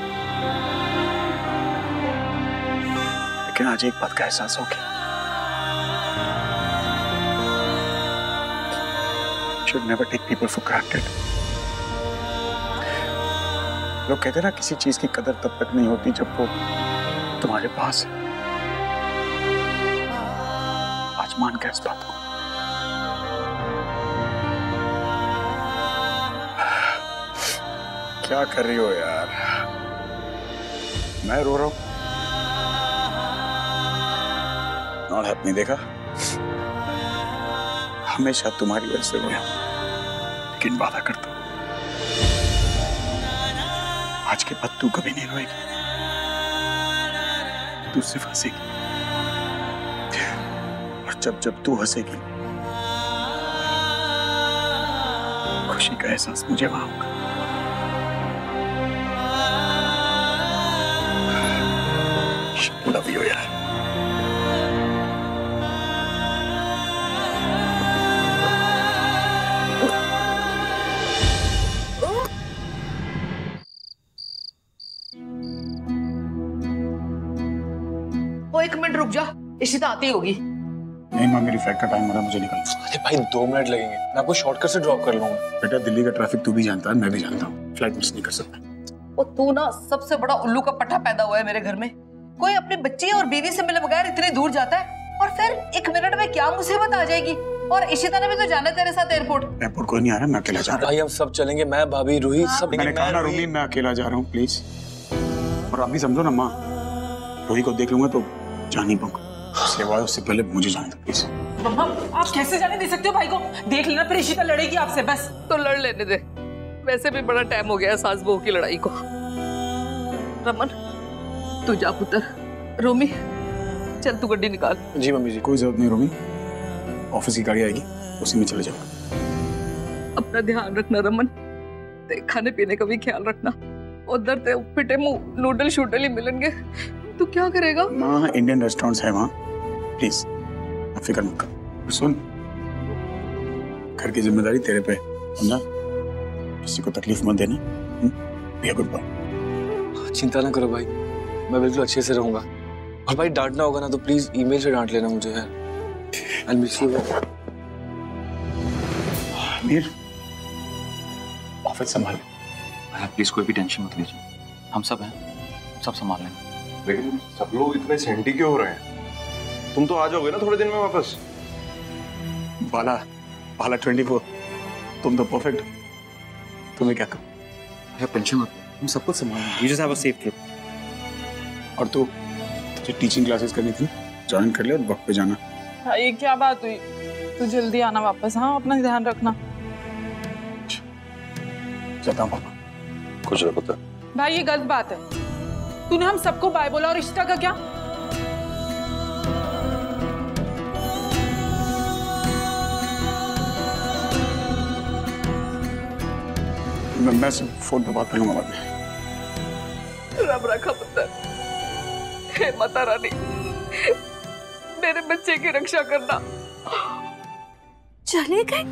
लेकिन आज एक बात का एहसास हो गया, should never take people for granted। लोग कहते हैं ना, किसी चीज की कदर तब तक नहीं होती जब वो तुम्हारे पास है। आज मान गया इस बात को। क्या कर रही हो यार? मैं रो रहा हूं? नॉट हैपनिंग, देखा, हमेशा तुम्हारी वजह से रोया, लेकिन वादा करता हूं आज के बाद तू कभी नहीं रोएगी, तू सिर्फ हंसेगी, और जब जब तू हंसेगी खुशी का एहसास मुझे वहां होगा। लव यू यार। वो एक मिनट रुक जा, इशिता आती होगी। नहीं माँ, मेरी फ्लाइट का टाइम हो रहा है, मुझे निकलना। अरे भाई 2 मिनट लगेंगे, मैं आपको शॉर्टकट से ड्रॉप कर लूंगा। बेटा, दिल्ली का ट्रैफिक तू भी जानता है, मैं भी जानता हूँ, फ्लाइट मिस नहीं कर सकता। वो तू ना सबसे बड़ा उल्लू का पट्टा पैदा हुआ है मेरे घर में। कोई अपनी बच्ची और बीवी से मिले बगैर इतनी दूर जाता है, और फिर 1 मिनट में क्या मुसीबत आ जाएगी। और इशिता ने भी तो जाना है तेरे साथ एयरपोर्ट। एयरपोर्ट कोई नहीं आ रहा, मैं अकेला जा रहा हूँ। भाई हम सब चलेंगे, मैं, भाभी, रूही, सब। मैंने कहा ना रूही, मैं अकेला जा रहा हूँ, प्लीज। और आप भी समझो ना माँ, रूही को देख लूंगा तो जा नहीं पाऊंगा, सिवाय उससे पहले मुझे जाने दो प्लीज। मम्मा, आप कैसे जाने दे सकते हो भाई को? देख लेना, फिर इशिता लड़ेगी आपसे। बस तो लड़ लेने दे, वैसे भी बड़ा टाइम हो गया सास बहू की लड़ाई को। रमन तू जा पुत्र। रोमी चल तू गड्डी निकाल। जी मम्मी जी। कोई जरूरत नहीं रोमी, ऑफिस की गाड़ी आएगी, उसी में चले जाओ। अपना ध्यान रखना रमन, खाने पीने का भी ख्याल रखना। उधर ते पिटे मुंह नूडल शूडल ही मिलेंगे, तू क्या करेगा? माँ, इंडियन रेस्टोरेंट्स है वहाँ, प्लीज फिक्र मत कर। सुन, घर की जिम्मेदारी तेरे पे, समझा? किसी को तकलीफ मत देना। Be a good boy. चिंता ना करो भाई, मैं बिल्कुल अच्छे से रहूंगा। और भाई डांटना होगा ना तो प्लीज ईमेल से डांट लेना मुझे यार। I'll miss you। Aamir, office संभाल। भैया प्लीज कोई भी टेंशन मत लीजिए, हम सब हैं, सब संभाल लेंगे। लेकिन सब लोग इतने सेंटी क्यों हो रहे हैं? तुम तो आ जाओगे ना थोड़े दिन में वापस। बाला 24, तुम तो परफेक्ट। तुम्हें क्या करूं? भैया टेंशन मत, हम सब कुछ संभालेंगे। You just have a safe trip। और तू, तुझे टीचिंग क्लासेस करनी थी, ज्वाइन कर ले और वक्त पे जाना। हाँ, ये क्या बात हुई? तू जल्दी आना वापस। हाँ, अपना ध्यान रखना। चलता हूँ पापा। खुश रहो पुत्र। भाई ये गलत बात है, तूने हम सबको बाय बोला और रिश्ता का क्या? मैं फोन पे बात कर लूंगा बाद में। रब रखा पुत्र। हे माता रानी, मेरे बच्चे की रक्षा करना। चले गए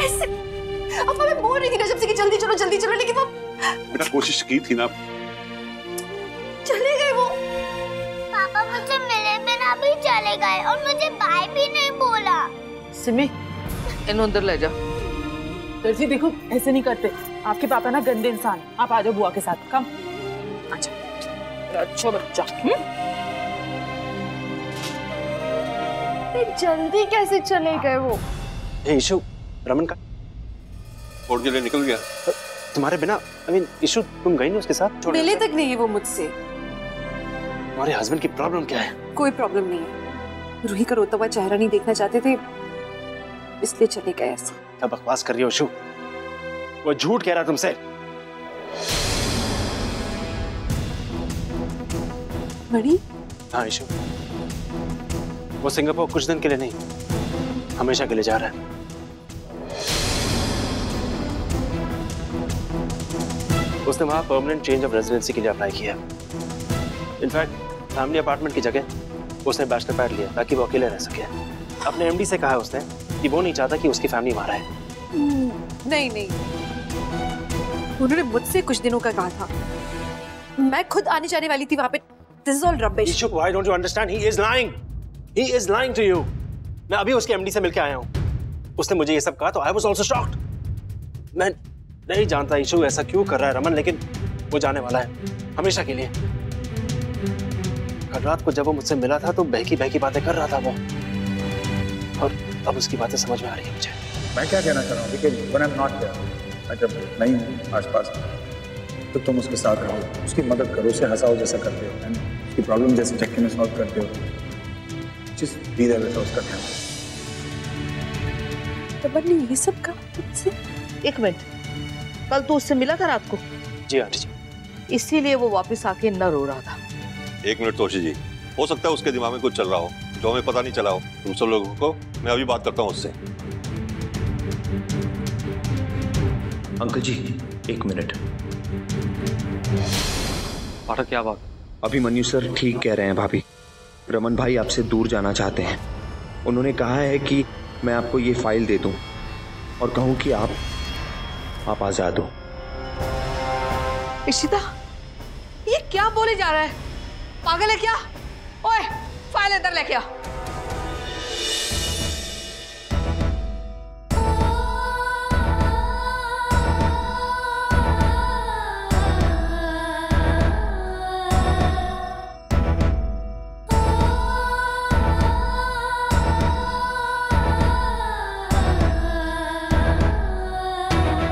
ऐसे? अब मैं बोल रही थी ना जब से कि जल्दी चलो, लेकिन वो बेटा कोशिश की थी ना। चले गए वो। पापा मुझसे मिले बिना भी चले गए और मुझे बाय भी नहीं बोला। सिमी, इन्हें अंदर ले जा। दर्जी देखो, ऐसे नहीं करते, आपके पापा ना गंदे इंसान। आप आ जाओ बुआ के साथ। कम अच्छा बच्चा। जल्दी कैसे चले गए वो? इशू, रमन का छोड़ के लिए निकल गया। तुम्हारे बिना। आई मीन इशू, तुम गई ना उसके साथ? मिले तक नहीं है वो मुझसे। तुम्हारे हस्बैंड की प्रॉब्लम क्या है? कोई प्रॉब्लम नहीं है, रूही का रोता हुआ चेहरा नहीं देखना चाहते थे, इसलिए चले गए ऐसे। क्या बकवास कर रही हो इशू? वो झूठ कह रहा तुमसे। मणि? हाँ इशू, वो सिंगापुर कुछ दिन के लिए नहीं, हमेशा के लिए जा रहा है। उसने वहां परमानेंट चेंज ऑफ रेजिडेंसी के लिए अप्लाई किया। इनफैक्ट फैमिली अपार्टमेंट की जगह उसने बैचलर पैड लिया ताकि वो अकेले रह सके। अपने एमडी से कहा उसने कि वो नहीं चाहता कि उसकी फैमिली वहां रहे। नहीं, उन्होंने मुझसे कुछ दिनों का कहा था, मैं खुद आने जाने वाली थी वहां पे। This is all rubbish। Ishuk, why don't you understand? He is lying. He is lying to you. मैं अभी उसके एमडी से मिलके आया हूँ। उसने मुझे ये सब कहा तो I was also shocked। मैं नहीं जानता इशू ऐसा क्यों कर रहा है रमन, लेकिन वो जाने वाला है हमेशा के लिए। कल रात को जब वो मुझसे मिला था तो बहकी बातें कर रहा था वो, और अब उसकी बातें समझ में आ रही है मुझे। मैं क्या कहना चाह रहा हूँ, because when I'm not there, मैं जब नहीं हूँ आसपास, तो तुम उसके साथ रहो, उसकी मदद करो, उसे हंसाओ जैसा करते हो, उसकी प्रॉब्लम जैसे चक्के में सॉल्व करते हो। जिस भी वैसा उसका ध्यान। तब ने ये सब कहा तुमसे? एक मिनट, कल तो उससे मिला था रात को? जी आंटी जी। इसीलिए वो वापस आके न रो रहा था। एक मिनट तोशी जी, हो सकता है उसके दिमाग में कुछ चल रहा हो जो हमें पता नहीं चला हो। तुम सब लोगों को मैं अभी बात करता हूँ उससे। अंकल जी 1 मिनट। पाठक क्या बात? अभिमन्यु सर ठीक कह रहे हैं भाभी। रमन भाई आपसे दूर जाना चाहते हैं। उन्होंने कहा है कि मैं आपको ये फाइल दे दूं और कहूं कि आप आजाद हो। इशिता, ये क्या बोले जा रहा है? पागल है क्या? ओए, फाइल अंदर लेके आ।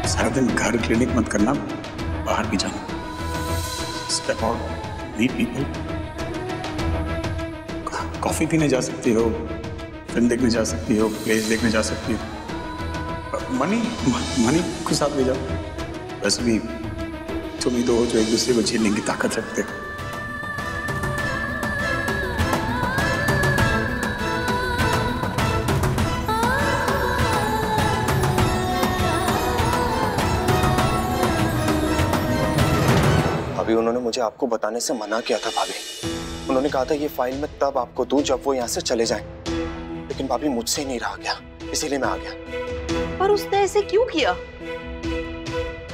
सारा दिन घर क्लिनिक मत करना, बाहर भी जाना। Step out, meet people। Coffee पीने जा सकती हो, फिल्म देखने जा सकती हो, प्लेस देखने जा सकती हो। मनी को साथ ले जाओ। वैसे भी तुम ही दो हो जो एक दूसरे को झेलने की ताकत रखते हो। उन्होंने मुझे आपको बताने से मना किया था भाभी। उन्होंने कहा था ये फाइल मैं तब आपको दूं जब वो यहाँ से चले जाएं। लेकिन भाभी मुझसे ही नहीं रहा गया, इसीलिए मैं आ गया। पर उसने ऐसे क्यों किया?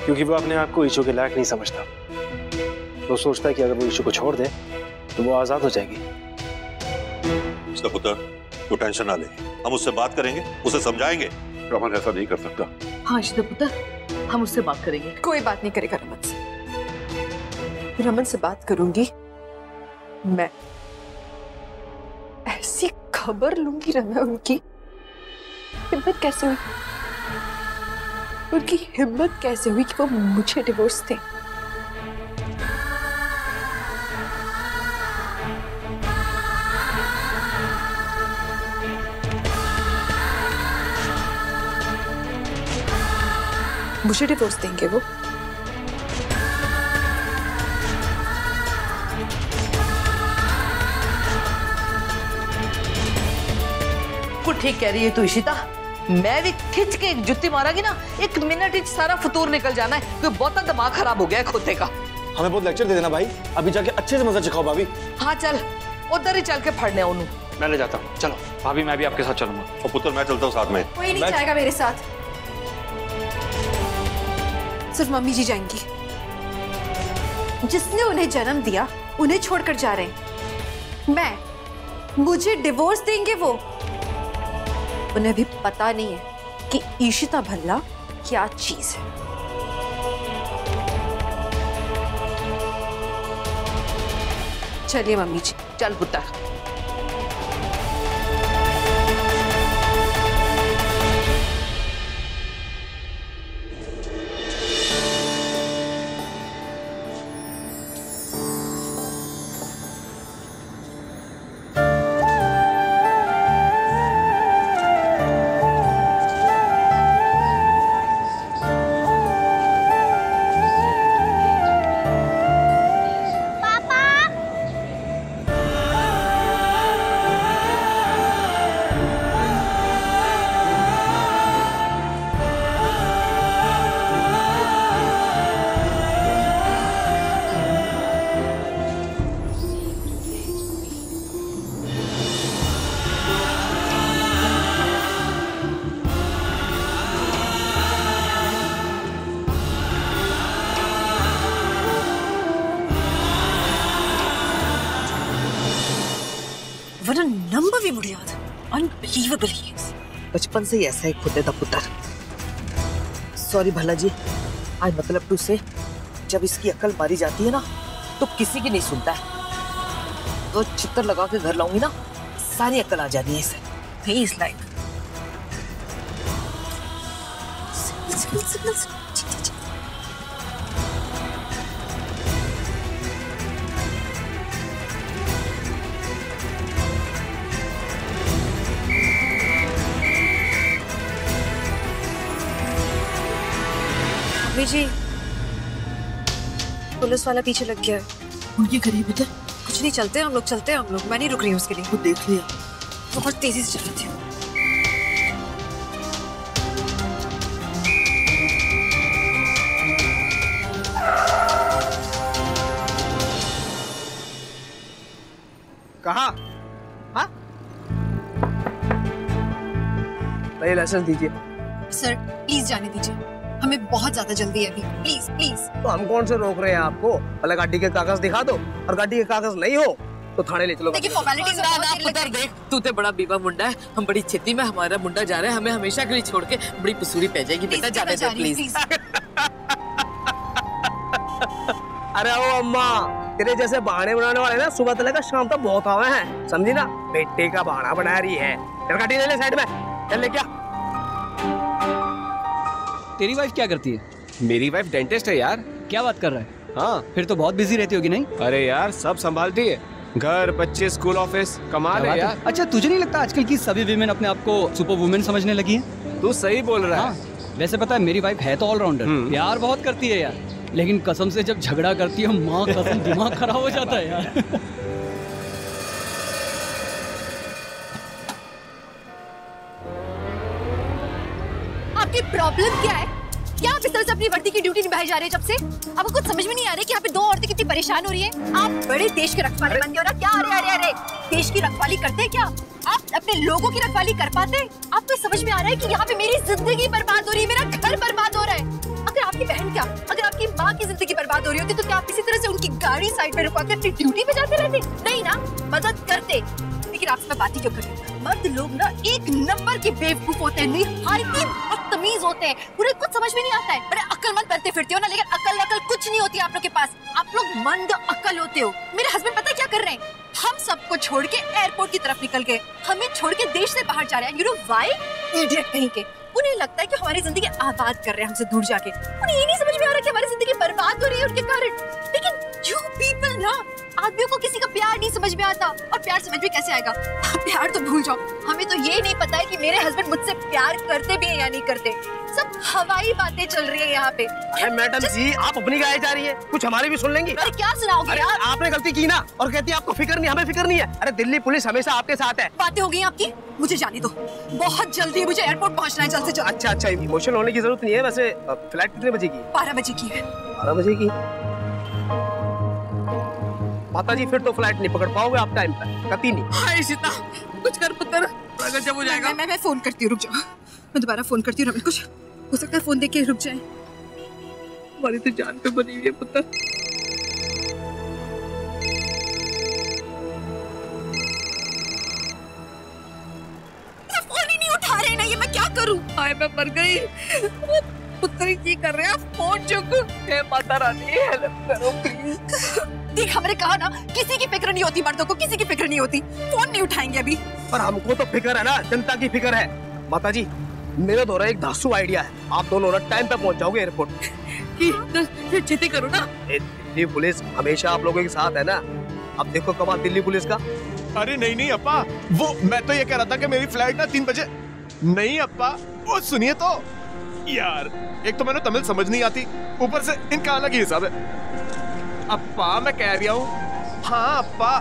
क्योंकि वो अपने आप को ईशू के लायक नहीं समझता। वो सोचता है कि अगर वो ईशू को छोड़ दे तो वो आजाद हो जाएगी। इसका पुत्र तो टेंशन ना ले, हम उससे बात करेंगे, उसे समझाएंगे। रमन ऐसा नहीं कर सकता। हाँ इशिता पुत्र, हम उससे बात करेंगे। कोई बात नहीं करेगा रमन से। रमन से बात करूंगी मैं, ऐसी खबर लूंगी रमन उनकी। हिम्मत कैसे हुई, उनकी हिम्मत कैसे हुई कि वो मुझे डिवोर्स दें। मुझे डिवोर्स देंगे वो? ठीक कह रही है तू इशिता, मैं भी खिंच के एक जुत्ती मारांगी ना, 1 मिनट ही सारा फतूर निकल जाना है, क्योंकि बहुत दिमाग खराब हो गया है खोते का। हमें बहुत लेक्चर दे देना भाई, अभी जाके अच्छे से मजा चखाओ भाभी। हाँ चल, उधर ही चल के फड़ने उन्हें। मैं ले जाता हूँ, चलो भाभी मैं भी आपके साथ चलूंगा। और पुत्र मैं चलता हूँ साथ में। कोई नहीं जाएगा मेरे साथ, सिर्फ मम्मी जी जाएंगी। जिसने उन्हें जन्म दिया उन्हें छोड़कर जा रहे हैं। मुझे डिवोर्स देंगे वो? उन्हें भी पता नहीं है कि ईशिता भल्ला क्या चीज है। चलिए मम्मी जी। चल पुत्र। वरना नंबर भी मुझे याद। अनबिलीवेबल ही है। बचपन से ही ऐसा ही खुद था पुत्र। सॉरी भला जी, आई मतलब टू से, जब इसकी अक्ल मारी जाती है ना तो किसी की नहीं सुनता है। तो चित्तर लगा के घर लाऊंगी ना, सारी अक्ल आ जाती है इसे। ही इज लाइक जी, पुलिस वाला पीछे लग गया है। उनके करीब उधर कुछ नहीं, चलते हैं हम लोग, चलते हैं हम लोग। मैं नहीं रुक रही हूँ उसके लिए। वो देख लिया, बहुत तेजी से चल रही थी। कहाँ? हाँ? भाई लाइसेंस दीजिए। सर प्लीज जाने दीजिए, हमें बहुत ज्यादा जल्दी है अभी। Please please. तो हम कौन से रोक रहे हैं आपको? पहले गाड़ी के कागज दिखा दो, और गाड़ी के कागज नहीं हो तो थाने ले चलो। देखिए फॉर्मेलिटीज ना पुत्र देख, तू तो बड़ा बीबा मुंडा है। हम बड़ी छेती में हमारा मुंडा जा रहा है, हमें हमेशा के लिए छोड़ के बड़ी पसूरी पै जाएगी। बेटा जाने दे प्लीज। अरे ओ अम्मा, तेरे जैसे बहाने बनाने वाले ना सुबह तक शाम तक बहुत आवे हैं, समझी ना? बेटे का बहाना बना रही है। चल गाड़ी ले ले साइड में, चल ले। क्या तेरी वाइफ क्या करती है? मेरी वाइफ डेंटिस्ट है यार। क्या बात कर रहा है? हाँ, फिर तो बहुत बिजी रहती होगी नहीं? अरे यार सब संभालती है, घर, बच्चे, स्कूल, ऑफिस, कमाल है यार। अच्छा तुझे नहीं लगता आजकल की सभी वीमेन अपने आप को सुपर वुमेन समझने लगी हैं? तू सही बोल रहा है। वैसे पता है मेरी वाइफ है तो ऑलराउंडर, प्यार बहुत करती है यार, लेकिन कसम से जब झगड़ा करती है माँ कसम दिमाग खराब हो जाता है यार। आपकी प्रॉब्लम क्या है? क्या आप इस तरह से अपनी वर्दी की ड्यूटी निभाई जा रहे हैं जब से? आपको कुछ समझ में नहीं आ रहा है कि यहाँ पे 2 औरतें कितनी परेशान हो रही हैं? आप बड़े देश के रखवाले बनते हो ना क्या? अरे अरे अरे, देश की रखवाली करते हैं क्या आप? अपने लोगों की रखवाली कर पाते हैं? आपको समझ में आ रहा है कि यहाँ पे मेरी जिंदगी बर्बाद हो रही है, मेरा घर बर्बाद हो रहा है? अगर आप आपकी बहन क्या, अगर आपकी माँ की जिंदगी बर्बाद हो रही होती तो क्या आप इसी तरह से उनकी गाड़ी साइड पे रुकवा के अपनी ड्यूटी पे जाते रहते? नहीं ना, मदद करते। लेकिन आपसे मैं बात ही क्यों कर रही हूँ? मर्द लोग ना एक नंबर के बेवकूफ होते हैं, निहायती बदतमीज होते हैं, उन्हें कुछ समझ में नहीं आता है। बड़े अक्लमंद बनते फिरते हो ना, लेकिन अकल कुछ नहीं होती आप लोग के पास। आप लोग मंद अकल होते हो। मेरे हस्बैंड पता है क्या कर रहे हैं? हम सबको छोड़ के एयरपोर्ट की तरफ निकल गए, हमें छोड़ के देश से बाहर जा रहे हैं। You know why? इडियट कहीं के। उन्हें लगता है कि हमारी जिंदगी आबाद कर रहे हैं हमसे दूर जाके। उन्हें ये नहीं समझ में आ रहा कि हमारी जिंदगी बर्बाद हो रही है उनके कारण। लेकिन यू पीपल ना, आदमियों को किसी का प्यार नहीं समझ में आता, और प्यार समझ में कैसे आएगा? प्यार तो भूल जाओ। हमें तो ये नहीं पता है कि मेरे हस्बैंड मुझसे प्यार करते भी हैं या नहीं करते। सब हवाई बातें चल रही है यहाँ पे। अरे मैडम जी, आप अपनी गाय जा रही है, कुछ हमारी भी सुन लेंगी? अरे क्या सुनाओगे यार? आपने गलती की ना, और कहती है आपको फिक्र नहीं, हमें फिक्र नहीं है। अरे दिल्ली पुलिस हमेशा आपके साथ है। बातें हो गई आपकी, मुझे जाने दो, बहुत जल्दी मुझे एयरपोर्ट पहुँचना है, जल्द से जल्द। अच्छा, इमोशनल होने की जरूरत नहीं है। वैसे फ्लाइट कितने बजे की? 12 बजे की है। 12 बजे की? माता जी, फिर तो फ्लाइट नहीं पकड़ पाओगे आप टाइम पर, कभी नहीं। हाय सीता, कुछ कर पुत्र, अगर जब हो जाएगा। मैं फोन करती हूँ, रुक जाओ, मैं दोबारा फोन करती हूँ। कुछ हो सकता है फोन देख के रुक जाए। हमारी तो जान पे बनी हुई है पुत्र। फोन ही नहीं उठा रहे ना, ये मैं क्या करूँ? हाय मैं मर गई। पुत्र ये कर रहे हैं, फोन चुक। हे माता रानी, हेल्प करो प्लीज। देख, हमने कहा ना, किसी की फिक्र नहीं होती मर्दों को, किसी की फिक्र नहीं होती। फोन नहीं उठाएंगे अभी। पर हमको तो फिक्र है ना, जनता की फिक्र है। माता जी, मेरा दौरा एक धांसू आइडिया है, आप दोनों ना टाइम पे पहुंच जाओगे एयरपोर्ट। फिर छेती करो ना। दिल्ली पुलिस हमेशा आप लोगों के साथ है ना। अब देखो कमाल दिल्ली पुलिस का। अरे नहीं अप्पा, वो मैं तो ये कह रहा था कि मेरी फ्लाइट ना 3 बजे। नहीं अप्पा, वो सुनिए तो यार, एक तो मैंने तमिल समझ नहीं आती, ऊपर से इनका अलग ही हिसाब है। अप्पा मैं कह रहा हूँ। हाँ अप्पा।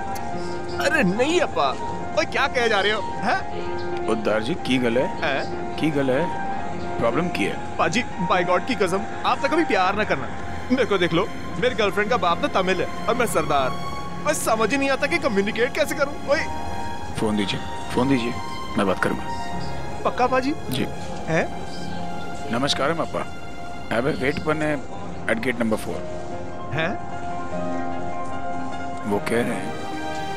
अरे नहीं अप्पा, ओए क्या कह जा रहे हो? हैं? उद्धार जी की गल है? की गल है? प्रॉब्लम की है? पाजी बाय गॉड की कसम, आप तो कभी प्यार ना करना। मेरे को देख लो, मेरी गर्लफ्रेंड का बाप ना तमिल है और मैं सरदार। बस समझ ही नहीं आता कि कम्युनिकेट कैसे करूं। ओए फोन दीजिए, मैं बात करूंगा। पक्का पाजी? जी। है? नमस्कारम अप्पा, have a wait one eight gate number 4। हैं? वो कह रहे हैं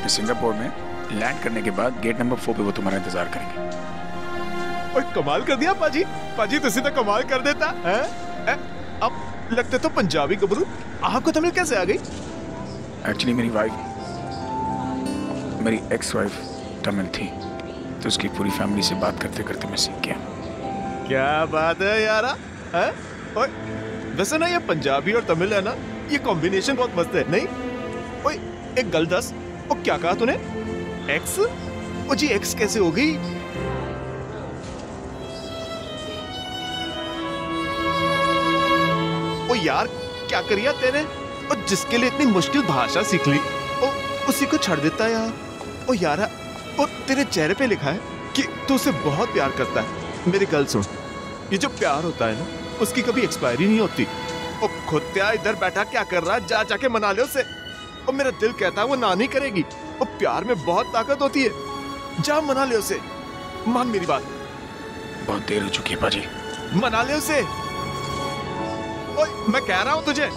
कि सिंगापुर में लैंड करने के बाद गेट नंबर 4 पे वो तुम्हारा इंतजार करेंगे। ओए कमाल कर दिया पाजी, पाजी तुसी तो कमाल कर देता है। अब लगते तो पंजाबी गबरू, आपको तमिल कैसे आ गई? एक्चुअली मेरी एक्स वाइफ तमिल थी, तो उसकी पूरी फैमिली से बात करते करते मैं सीख गया। क्या बात है यारा, है? ओए वैसे ना ये पंजाबी और तमिल है ना, ये कॉम्बिनेशन बहुत मस्त है नहीं? ओए एक गल दस, वो क्या कहा तूने? एक्स? ओ जी एक्स कैसे हो गई? ओ यार क्या करिया तेरे? और जिसके लिए इतनी मुश्किल भाषा सीख ली, ओ उसी को छड़ देता यार। ओ यारा, ओ तेरे चेहरे पे लिखा है कि तू उसे बहुत प्यार करता है। मेरी गल सुन, ये जो प्यार होता है ना, उसकी कभी एक्सपायरी नहीं होती। ओ खुत्या इधर बैठा क्या कर रहा है? जाके मना ले उसे। और मेरा दिल कहता है वो ना नहीं करेगी। और प्यार में बहुत ताकत होती है। जा मना ले उसे, मान मेरी बात। बहुत देर हो चुकी है पाजी, मना ले उसे। ओए मैं कह रहा हूं तुझे।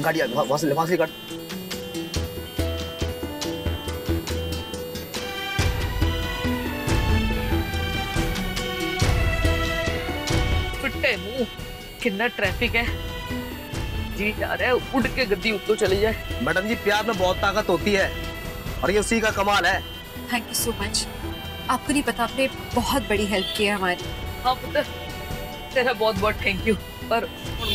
गाड़ी वहां से काट। फुट्टे मुंह, कितना ट्रैफिक है। जी जा रहा है, उड़ के गद्दी उत्तो चली जाए। मैडम जी, प्यार में बहुत ताकत होती है और ये उसी का कमाल है। Thank you so much. आपको नहीं पता, आपने बहुत बड़ी हेल्प की है हमारी। हाँ पुत्र, तेरा बहुत बहुत थैंक यू। पर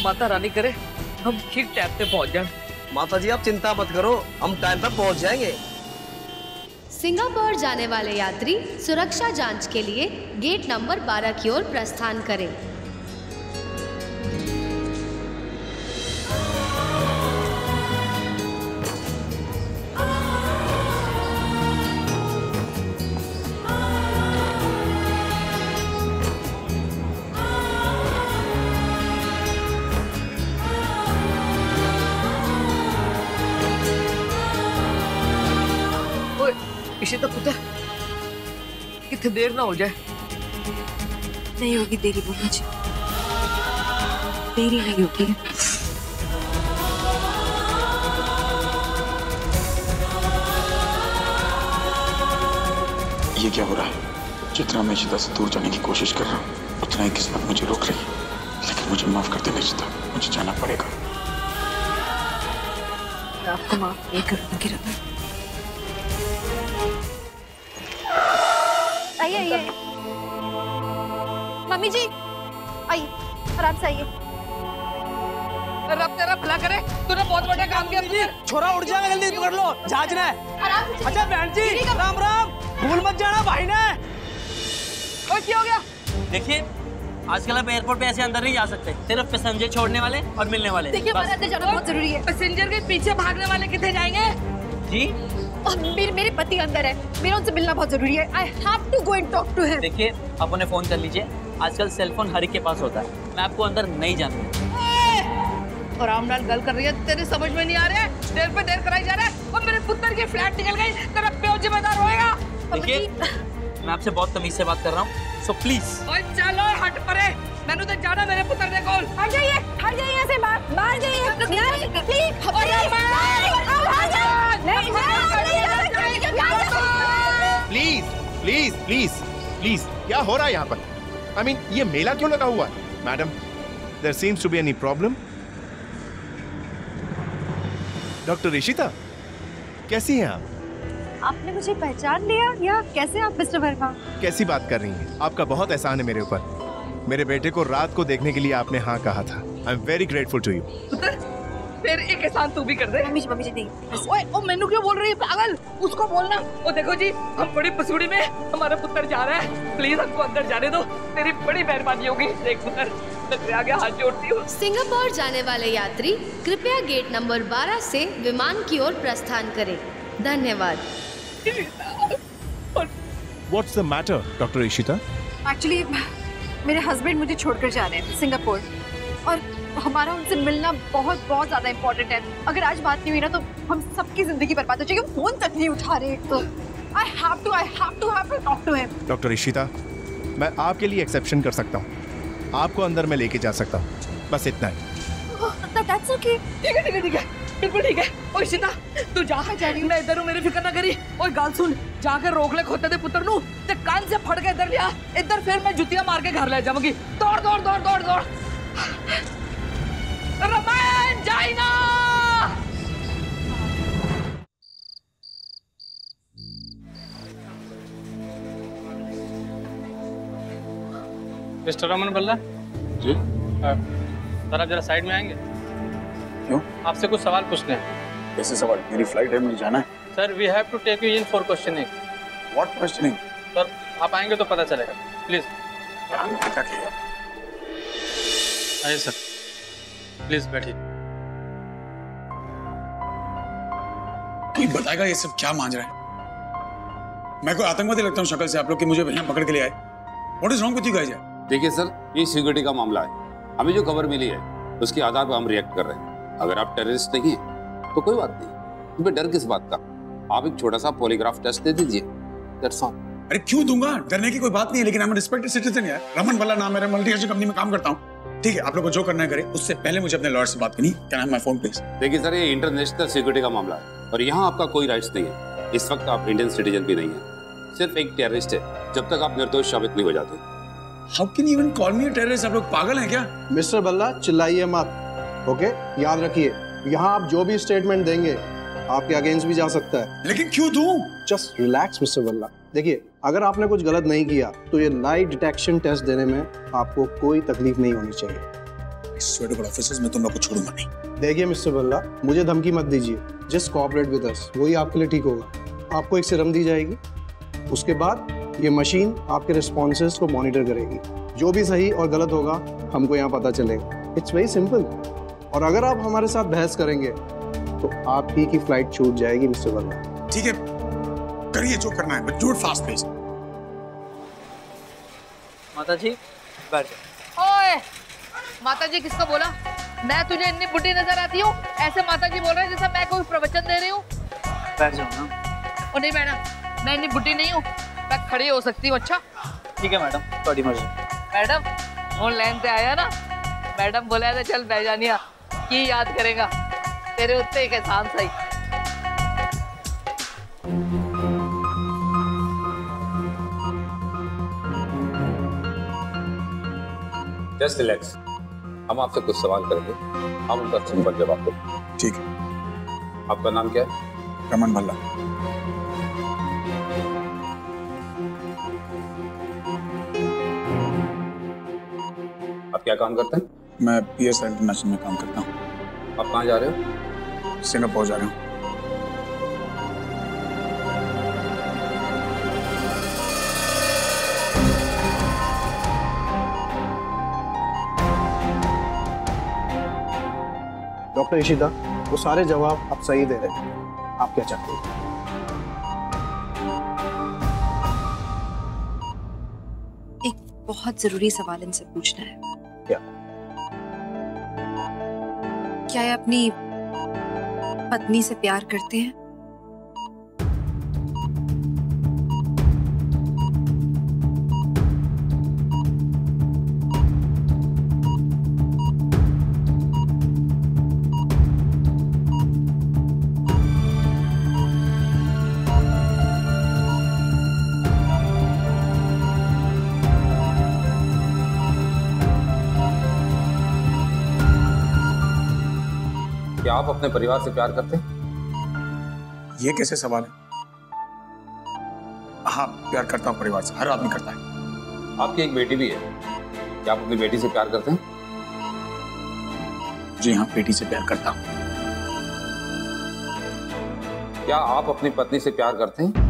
माता रानी करे हम ठीक टाइम पे पहुंच जाए। माता जी आप चिंता मत करो, हम टाइम पर पहुंच जाएंगे। सिंगापुर जाने वाले यात्री सुरक्षा जांच के लिए गेट नंबर 12 की ओर प्रस्थान करें। इशिता पुत्र, कितनी देर ना हो जाए। नहीं होगी देरी बोलना चाहिए, देरी नहीं होगी। ये क्या हो रहा है? जितना मैं इशिता से दूर जाने की कोशिश कर रहा हूँ उतना ही किस्मत मुझे रोक रही है। लेकिन मुझे माफ कर देना इशिता, मुझे जाना पड़ेगा। आपको माफ नहीं करूंगी रमन। आइए आइए मम्मी जी, आइए आराम से आइए। रब तेरा भला करे, तूने बहुत बड़ा काम किया। छोरा उठ जाएगा, जल्दी पकड़ लो, जहाज ने। अच्छा बहन जी राम राम, भूल मत जाना भाई ने। ओए क्या हो गया? देखिए आजकल आप एयरपोर्ट पे ऐसे अंदर नहीं जा सकते, सिर्फ पैसेंजर छोड़ने वाले और मिलने वाले। देखिए हमारे अंदर जाना बहुत जरूरी है। पैसेंजर के पीछे भागने वाले कितने जाएंगे? जी मेरे पति अंदर है, मेरा उनसे मिलना बहुत जरूरी है। I have to go and talk to him। देखिए आप उन्हें फोन कर लीजिए, आजकल सेलफोन हर एक के पास होता है। मैं आपको अंदर नहीं जानता। और रामलाल गल कर रही है, तेरी समझ में नहीं आ रहा है। देर पे देर कराई जा रहा है और मेरे पुत्र की फ्लैट निकल गई, तेरा प्यो जिम्मेदार होएगा। देखिए मैं आपसे बहुत तमीज से बात कर रहा हूँ, सो प्लीज। ओए चलो हट परे, मैंने तो जाना मेरे पुत्र ने कॉल। हट जाइए ऐसे मार जाइए please. Please please please please, क्या हो रहा है यहाँ पर? I mean, ये मेला क्यों लगा हुआ है? Madam, there seems to be any problem? Doctor Ishita, कैसी हैं आप? आपने मुझे पहचान लिया या कैसे आप मिस्टर वर्मा? कैसी बात कर रही हैं? आपका बहुत एहसान है मेरे ऊपर। मेरे बेटे को रात को देखने के लिए आपने हाँ कहा था। I am very grateful to you. फिर एक एहसान तू भी कर दे। मम्मी जी नहीं। ओए ओ मेनू क्यों बोल रही है पागल? उसको बोलना। ओ देखो जी, हम बड़ी पसूड़ी में हमारा पुत्र जा रहा है, प्लीज हमको अंदर जाने दो, तेरी बड़ी मेहरबानी होगी। देख पुत्र, मैं तेरे आगे हाथ जोड़ती हूँ। सिंगापुर जाने वाले यात्री कृपया गेट नंबर 12 से विमान की ओर प्रस्थान करें। धन्यवाद। What's the matter, doctor Ishita? Actually मेरे हस्बैंड मुझे छोड़कर जा रहे हैं सिंगापुर, और हमारा उनसे मिलना बहुत बहुत ज्यादा इम्पोर्टेंट है। अगर आज बात नहीं हुई ना तो हम सबकी जिंदगी बर्बाद हो जाएगी। फोन तक नहीं उठा रहे। तो I have to talk to him। Doctor Ishita, मैं आपके लिए एक्सेप्शन कर सकता हूँ, आपको अंदर में लेके जा सकता हूँ, बस इतना ही। That's okay। ठीक है, बिल्कुल ठीक है। ओए इशिता, तू जा रही, मैं इधर हूँ, मेरी फिक्र ना करी। ओए गाल सुन, जाकर रोक ले खोते दे पुत्र नू, ते कान से फड़ के इधर लिया, इधर फिर मैं जुतियां मार के घर ले जाऊंगी। दौड़ दौड़ दौड़ दौड़ दौड़। रमन जाई ना। मिस्टर रमन बल्ला जी, सर आप जरा साइड में आएंगे? क्यों? आपसे कुछ सवाल पूछने हैं। कैसे सवाल? मेरी फ्लाइट है, मुझे जाना है। Sir we have to take you in for questioning. What questioning? Sir आप आएंगे तो पता चलेगा, प्लीज। आइए सर, प्लीज बैठिए। कोई बताएगा ये सब क्या मांझ रहा है? मैं कोई आतंकवादी लगता हूँ शक्ल से आप लोग, कि मुझे यहाँ पकड़ के ले आए? What is wrong with you guys? देखिए सर, ये सिक्योरिटी का मामला है। हमें जो खबर मिली है उसके आधार पर हम रिएक्ट कर रहे हैं। अगर आप टेररिस्ट नहीं हैं तो कोई बात नहीं, तुम्हें डर किस बात का? आप एक छोटा सा पॉलीग्राफ टेस्ट दे दीजिए, दैट्स ऑल। अरे क्यों दूंगा? डरने की कोई बात नहीं है, लेकिन आई एम रिस्पेक्टेड सिटीजन यार। रमन बल्ला नाम है, मल्टीनेशनल कंपनी में काम करता हूँ। ठीक है, आप लोग को जो करना है करें, उससे पहले मुझे अपने लॉयर से बात करनी। Can I have my phone please? देखिए सर, ये इंटरनेशनल सिक्योरिटी का मामला है और यहाँ आपका कोई राइट्स नहीं है। इस वक्त आप इंडियन सिटीजन भी नहीं है, सिर्फ एक टेररिस्ट है, जब तक आप निर्दोष साबित नहीं हो जाते। How can you even call me a terrorist? आप लोग पागल हैं क्या? मिस्टर बल्ला चिल्लाइए मत, ओके? याद रखिए, यहाँ आप जो भी स्टेटमेंट देंगे आपके अगेंस्ट भी जा सकता है। लेकिन क्यों दूं? जस्ट रिलैक्स मिस्टर बल्ला। देखिए, अगर आपने कुछ गलत नहीं किया तो ये लाई डिटेक्शन टेस्ट देने में आपको कोई तकलीफ नहीं होनी चाहिए। स्वेटर पर ऑफिसर्स में तुम लोग को छोड़ूंगा नहीं। देखिए मिस्टर बल्ला, मुझे धमकी मत दीजिए, जस्ट कोऑपरेट विद अस, वही आपके लिए ठीक होगा। आपको एक सिरम दी जाएगी, उसके बाद ये मशीन आपके रिस्पॉन्सेस को मॉनिटर करेगी। जो भी सही और गलत होगा हमको यहाँ पता चलेगा। It's very simple. और अगर आप हमारे साथ बहस करेंगे तो आपकी की फ्लाइट छूट जाएगी मिस्टर बल्ला। ठीक है, करिए जो करना है, but do it fast please. माता जी बैठ जाओ। ओए माता जी किसको बोला? मैं तुझे इतनी बुढ़ी नजर आती हूँ? ऐसे माता जी बोल रहे हैं जैसा मैं कोई प्रवचन दे रही हूँ। बैठ जाओ ना। और नहीं बैठा, मैं इतनी बुढ़ी नहीं हूँ, मैं खड़ी हो सकती हूँ। अच्छा ठीक है मैडम, थोड़ी मर्जी। मैडम वो लाइन पे आया ना, मैडम बोला था चल बैजानिया की याद करेगा, तेरे उत्ते एक एहसान सही। जस्ट रिलैक्स, हम आपसे कुछ सवाल करेंगे, हम उनका सिंपल जवाब देंगे। ठीक है। आपका नाम क्या है? रमन भल्ला। आप क्या काम करते हैं? मैं पीएस इंटरनेशनल में काम करता हूँ। आप कहाँ जा रहे हो? सिंगापुर जा रहा हूँ। डॉक्टर इशिता, वो सारे जवाब आप सही दे रहे हैं, आप क्या चाहते हैं? एक बहुत जरूरी सवाल इनसे पूछना है। क्या? क्या ये अपनी पत्नी से प्यार करते हैं? क्या आप अपने परिवार से प्यार करते हैं? ये कैसे सवाल है? हाँ, प्यार करता हूँ परिवार से, हर आदमी करता है। आपकी एक बेटी भी है, क्या आप अपनी बेटी से प्यार करते हैं? जी हाँ, बेटी से प्यार करता हूँ। क्या आप अपनी पत्नी से प्यार करते हैं?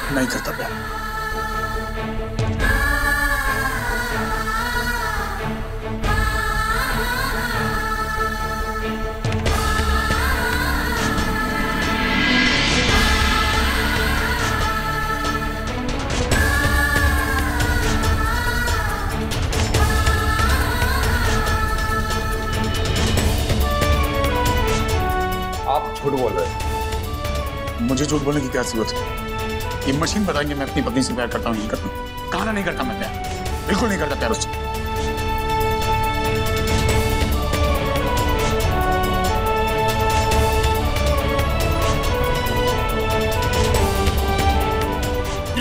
नहीं करता प्यार। आप झूठ बोल रहे हैं। मुझे झूठ बोलने की क्या जरूरत है? ये मशीन बताएंगे मैं अपनी पत्नी से प्यार करता हूँ, नहीं करता हूँ। कहा ना नहीं करता मैं प्यार, बिल्कुल नहीं करता प्यार उससे।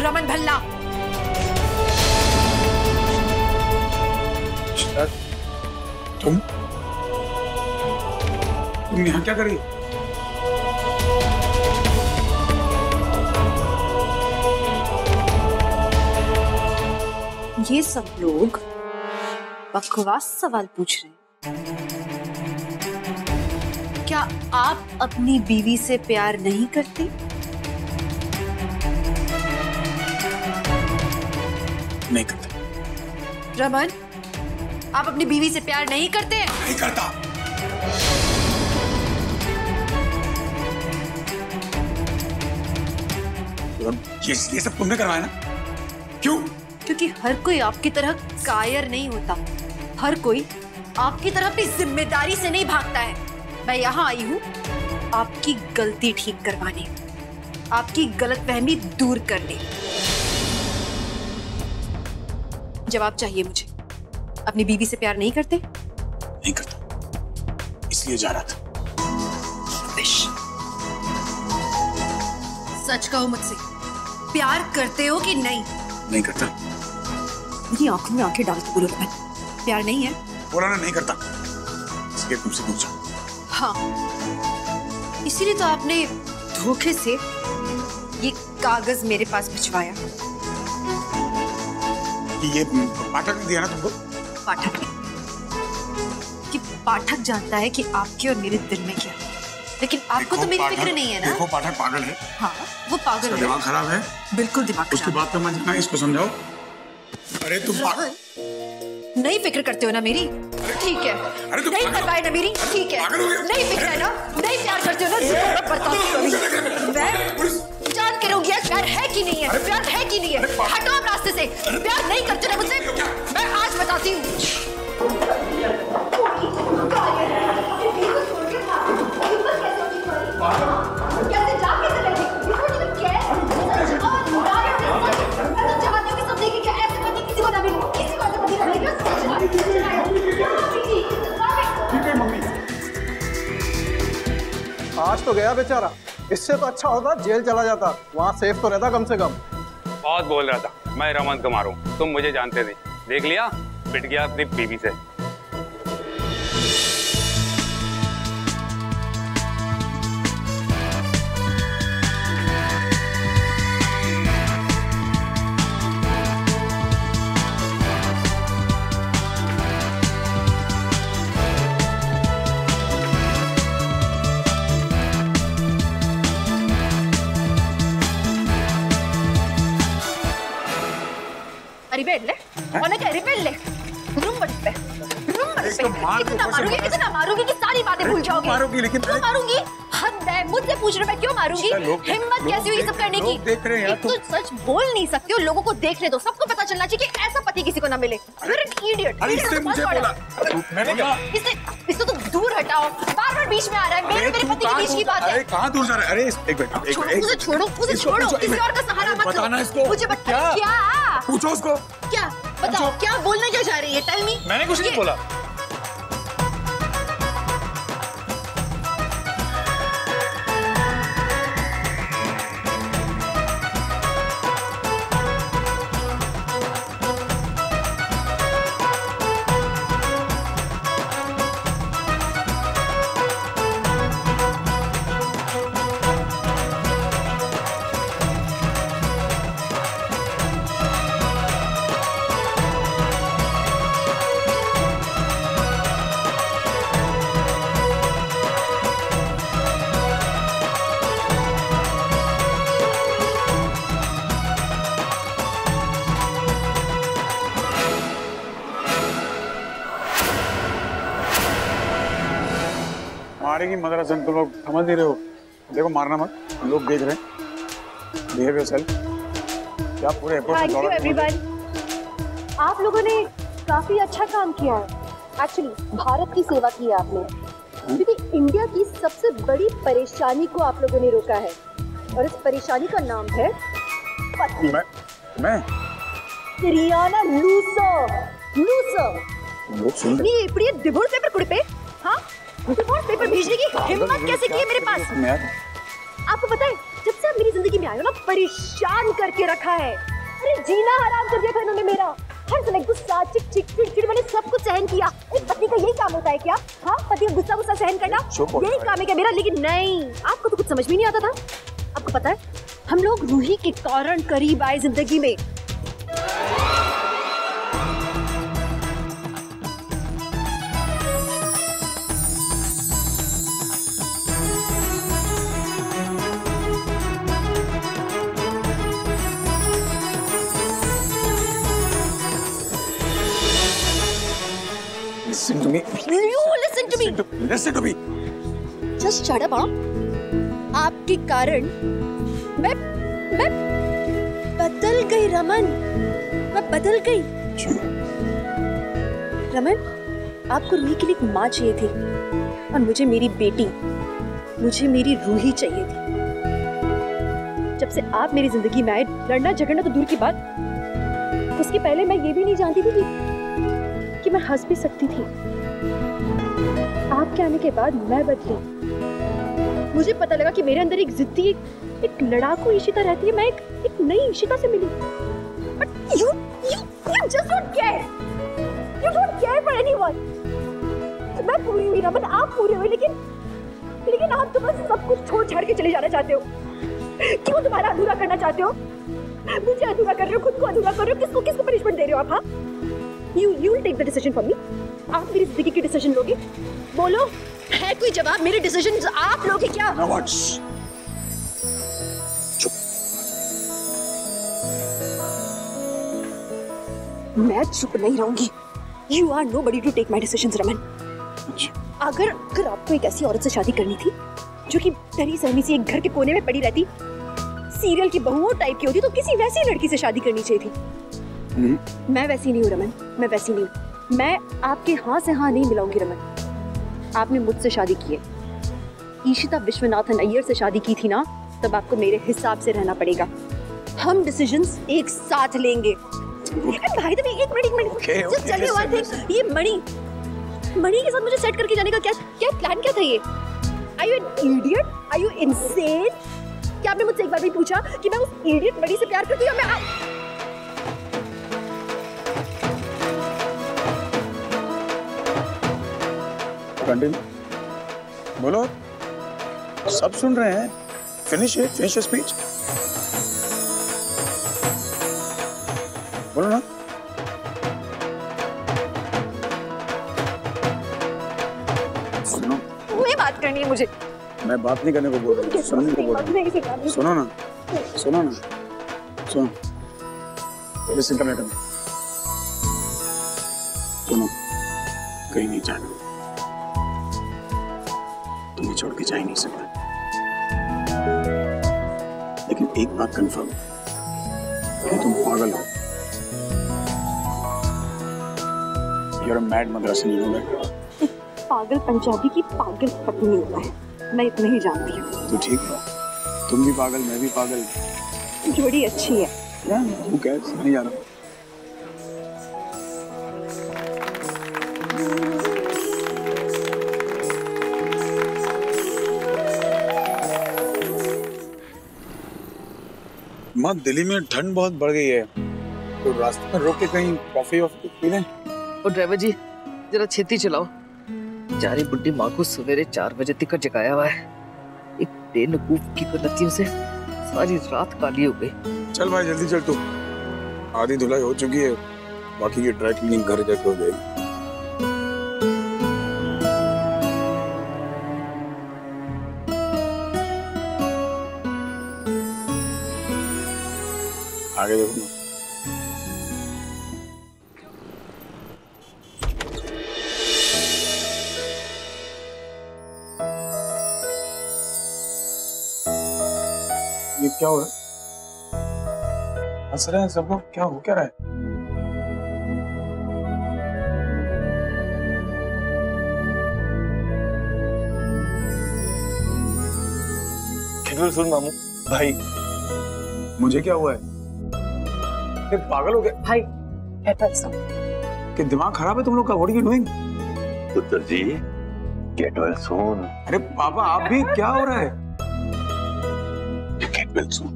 रमन भल्ला। तुम यहाँ क्या कर रही हो? ये सब लोग बकवास सवाल पूछ रहे हैं। क्या आप अपनी बीवी से प्यार नहीं करते? नहीं करता। रमन, आप अपनी बीवी से प्यार नहीं करते? नहीं करता। ये सब तुमने करवाया ना? क्यों? क्योंकि हर कोई आपकी तरह कायर नहीं होता, हर कोई आपकी तरह अपनी जिम्मेदारी से नहीं भागता है। मैं यहाँ आई हूँ आपकी गलती ठीक करवाने, आपकी गलतफहमी दूर करने। जवाब चाहिए मुझे। अपनी बीवी से प्यार नहीं करते? नहीं करता, इसलिए जा रहा था। सच कहो मुझसे, प्यार करते हो कि नहीं? नहीं करता। मेरी आंखों में आंखें डाल के बोलो रमन, प्यार नहीं है? बोला ना नहीं करता, इसलिए तुमसे पूछा। हाँ, इसीलिए तो आपने धोखे से ये कागज मेरे पास भिजवाया। ये पाठक ने दिया ना तुमको? पाठक ने? कि पाठक जानता है कि आपके और मेरे दिल में क्या है, लेकिन आपको तो मेरी फिक्र नहीं है ना। देखो पाठक पागल है। हाँ, वो पागल है। दिमाग खराब है। बिल्कुल दिमाग खराब। उसकी बात पे मत जाना, इसको समझाओ। अरे तुम नहीं फिक्र करते हो ना मेरी? ठीक है। नहीं परवाह ना मेरी? ठीक है। नहीं फिक्र है ना? नहीं प्यार करते हो ना? मैं जान के रहूंगी प्यार है कि नहीं है, प्यार है कि नहीं है। हटो आप रास्ते से। मुझसे, प्यार नहीं करते ना मुझसे, मैं आज बताती हूँ। आज तो गया बेचारा, इससे तो अच्छा होता जेल चला जाता, वहाँ सेफ तो रहता कम से कम। बहुत बोल रहा था मैं रमन कुमार हूँ, तुम मुझे जानते नहीं, देख लिया पिट गया अपनी बीवी से। रिपेयर ले, उन्हें क्या रिपेयर ले, रूम बट पे, कितना मारूंगी कि सारी बातें भूल जाओगे। मारूंगी लेकिन क्यों मारूंगी? हद है, मुझसे पूछ रहे मैं क्यों मारूंगी? हिम्मत कैसी हुई सब करने की? देख रहे हैं यार, तो सच बोल नहीं सकते हो, लोगों को देखने दो, सबको पता चलना चाहिए कि ऐसा पति किसी को ना मिले। इडियट। अरे इससे मुझे बोला, मैंने क्या? इससे तो दूर हटाओ, बार-बार बीच में आ रहा है, मेरे पति के बीच की बात है। अरे कहाँ दूर जा रहा है? अरे एक मिनट, मुझे छोड़ो, किसी और का सहारा मत लो। बताना इसको। मुझे बता क्या? पूछो उसको। क्या? बताओ क्या बोलना क्या चाह रही है? Tell me. मैंने कुछ नहीं बोला। मारेगी मदरसा, तुम लोग समझ नहीं रहे हो। देखो मारना मत, लोग देख रहे हैं। Behave yourself. क्या पूरे थैंक यू एवरीवन। आप लोगों ने काफी अच्छा काम किया है। एक्चुअली भारत की सेवा की है आपने, क्योंकि इंडिया की सबसे बड़ी परेशानी को आप लोगों ने रोका है, और इस परेशानी का नाम है पति। मैं रियाना लूसर। लोग सुन रहे ये इपड़ी डिवोर्स पेपर कुड़पे, हाँ डिवोर्स पेपर भेजने की हिम्मत कैसे की है मेरे पास? आपको पता है जब से आप मेरी जिंदगी में आए हो ना, परेशान करके रखा है। अरे जीना हराम कर दिया था इन्होंने मेरा। हर समय गुस्सा, चिड़चिड़ मैंने सब कुछ सहन किया। एक पति का यही काम होता है क्या? हाँ, पति का गुस्सा सहन करना यही काम है क्या मेरा? लेकिन नहीं, आपको तो कुछ समझ में नहीं आता था। आपको पता है हम लोग रूही के कारण करीब आए जिंदगी में। Listen to me. You listen to me. Listen to me. Just shut up, हाँ? आपके कारण मैं बदल गई रमन, मैं बदल गई। रमन, आपको रूही के लिए एक माँ चाहिए थी, और मुझे मेरी बेटी, मुझे मेरी रूही चाहिए थी। जब से आप मेरी जिंदगी में आए, लड़ना झगड़ना तो दूर की बात, उसके पहले मैं ये भी नहीं जानती थी कि मैं हंस भी सकती थी। आपके आने के बाद मैं बदली। मुझे पता लगा कि मेरे अंदर एक जिद्दी, एक लड़ाकू इशिता रहती है। मैं एक नई इशिता से मिली। But you just don't care. You don't care for anyone. मैं पूरी हुई रमन, आप पूरे हुए, लेकिन आप तो बस सब कुछ छोड़ छाड़ के चले जाना चाहते हो। क्यों तुम्हारा अधूरा करना चाहते हो? मुझे अधूरा कर रहे हो, खुद को अधूरा कर रहे हो। किसको पनिशमेंट दे रहे हो आप? हाँ, You will take the decision for me. आप मेरी जिंदगी की डिसीजन लोगे? बोलो, है कोई जवाब? मेरे डिसीजन आप लोगे क्या? Now what? चुप। मैं चुप नहीं रहूंगी। You are nobody to take my decisions, Raman. अगर आपको एक ऐसी औरत से शादी करनी थी जो कि डरी सहमी सी एक घर के कोने में पड़ी रहती, सीरियल की बहुओं टाइप की होती, तो किसी वैसी लड़की से शादी करनी चाहिए थी। मैं वैसी नहीं हूँ रमन, मैं वैसी नहीं हूँ। मैं आपके हाँ से हाँ नहीं मिलाऊंगी रमन। आपने मुझसे शादी की है, ईशिता विश्वनाथन अय्यर से शादी की थी ना, तब आपको मेरे हिसाब से रहना पड़ेगा। हम डिसीजंस एक साथ लेंगे। भाई तो एक मिनट चलिए one thing, ये मणि के साथ मुझे सेट करके जाने का क्या प्लान क्या था ये? Are you an idiot? Are you insane? क्या आपने मुझसे एक बार भी पूछा कि मैं उस इडियट मणि से प्यार करती हूँ या मैं कंटिन्यू बोलो, सब सुन रहे हैं। फिनिश स्पीच, बोलो ना। सुनो, वही बात करनी है मुझे। मैं बात नहीं करने को बोल रहा हूँ, सुनने को बोल रहा हूँ। सुनो ना, सुनो। लिसन करने का। सुनो, कहीं नहीं जाना, तुम्हें छोड़ के जा ही नहीं सकता। लेकिन एक बात कंफर्म है, तुम पागल हो। You're a mad Madrasi, you know that? पागल पंजाबी की पागल पत्नी होता है, मैं इतना ही जानती हूँ। तो ठीक है, तुम भी पागल, मैं भी पागल, जोड़ी अच्छी है। तू क्या नहीं जा रहा? माँ, दिल्ली में ठंड बहुत बढ़ गई है, तो रास्ते में रोक के कहीं कॉफी पी लें। और ड्राइवर जी जरा छेती चलाओ, जारी बुड्ढी माँ को सवेरे 4 बजे तक जगाया हुआ है। एक बेवकूफ की गलतियों से सारी रात काली हो गई। चल भाई जल्दी चल, तू आधी धुलाई हो चुकी है, बाकी की ड्राई क्लीनिंग घर जाके हो जाएगी। आगे देखो ना। ये क्या हो रहा है? हंस रहे हैं सब लोग, क्या हो क्या रहा है? सुन मामू भाई, मुझे क्या हुआ है? ये पागल हो गए भाई? कि दिमाग खराब है तुम लोग का? What are you doing? पुत्र जी, गेट वेल सून। अरे पापा आप भी, क्या हो रहा है? Get well soon.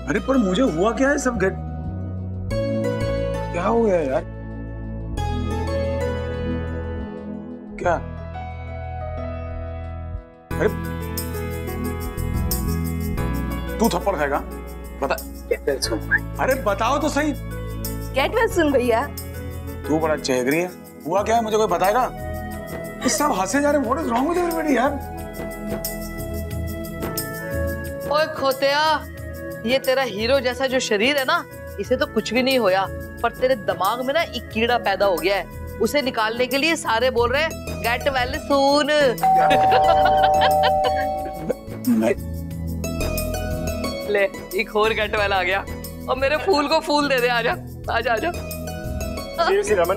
अरे पर मुझे हुआ क्या है? सब गेट क्या हो गया यार? क्या? अरे तू थप्पड़ खाएगा? बता। Get well soon. अरे बताओ तो सही। गेट वेल सुन भैया। तू बड़ा चेहगरी है, हुआ क्या है मुझे कोई बताएगा? सब हंसे जा रहे हैं। What is wrong with everybody यार? ओए खोतिया, ये तेरा हीरो जैसा जो शरीर है ना, इसे तो कुछ भी नहीं होया, पर तेरे दिमाग में ना एक कीड़ा पैदा हो गया है। उसे निकालने के लिए सारे बोल रहे हैं गेट वेल सून। ले एक और गेट वेल आ गया, और मेरे फूल को फूल दे दे। आजा आजा आजा। सीरियसली रमन,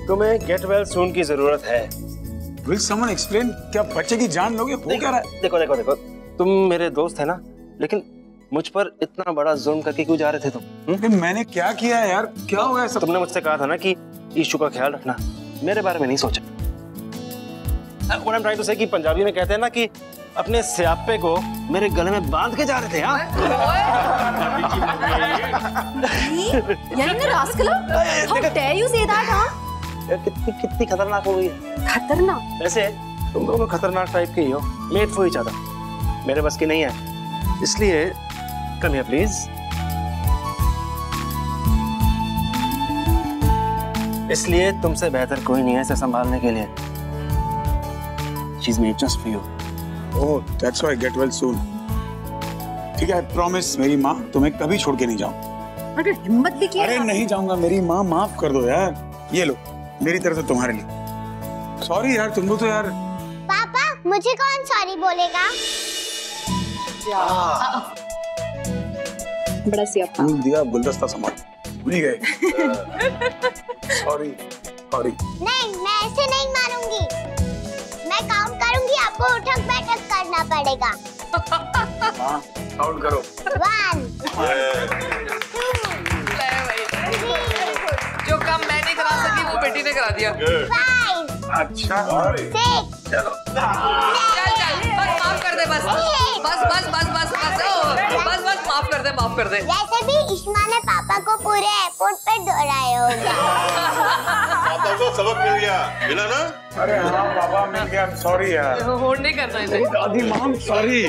तुम्हें गेट वेल सून की जरूरत है। Will someone explain? क्या बच्चे की जान लोगे? हो क्या रहा है? देखो देखो देखो, तुम मेरे दोस्त है ना, लेकिन मुझ पर इतना बड़ा जुल्म करके क्यों जा रहे थे तुम? मैंने क्या किया है यार? क्या हो गया? तुमने मुझसे कहा था ना कि ईशू का ख्याल रखना, मेरे बारे में नहीं सोचा। What I'm trying to say कि पंजाबी में कहते हैं ना कि अपने स्यापे को मेरे गले में बांध के जा रहे थे। हाँ कितनी खतरनाक हो गई है। खतरनाक? वैसे तुम दोनों खतरनाक टाइप के ही हो, मेड फॉर ईच अदर। मेरे बस की नहीं है, इसलिए कम हियर प्लीज। इसलिए तुमसे बेहतर कोई नहीं है इसे संभालने के लिए। She's made just for you. Oh, that's why get well soon. ठीक है, प्रॉमिस मेरी माँ, तुम्हें कभी छोड़ के नहीं जाऊँ। अगर हिम्मत भी किया। अरे नहीं जाऊंगा मेरी माँ, माफ कर दो यार। ये लो मेरी तरफ से तुम्हारे लिए। सॉरी यार, तुम तो यार। पापा मुझे कौन सॉरी बोलेगा? बड़ा सियापा। दिया गुलदस्ता संभाल। भूल गए। Sorry sorry. नहीं, मैं ऐसे नहीं मारूंगी। मैं काउंट करूंगी, आपको उठक बैठक करना पड़ेगा। हाँ, काउंट करो। 1 जो काम मैं नहीं करा सकी वो बेटी ने करा दिया। 5 अच्छा 6 चलो चल बस माफ कर दे, बस बस बस बस बस बस बस माफ कर दे, माफ कर दे। वैसे भी इश्मा ने पापा को पूरे एयरपोर्ट पे दौड़ाया होगा। पापा को सबक मिल गया, मिला ना? अरे हाँ पापा मिल गया। सॉरी यार, होल्ड नहीं करना इसे। दादी माम सॉरी।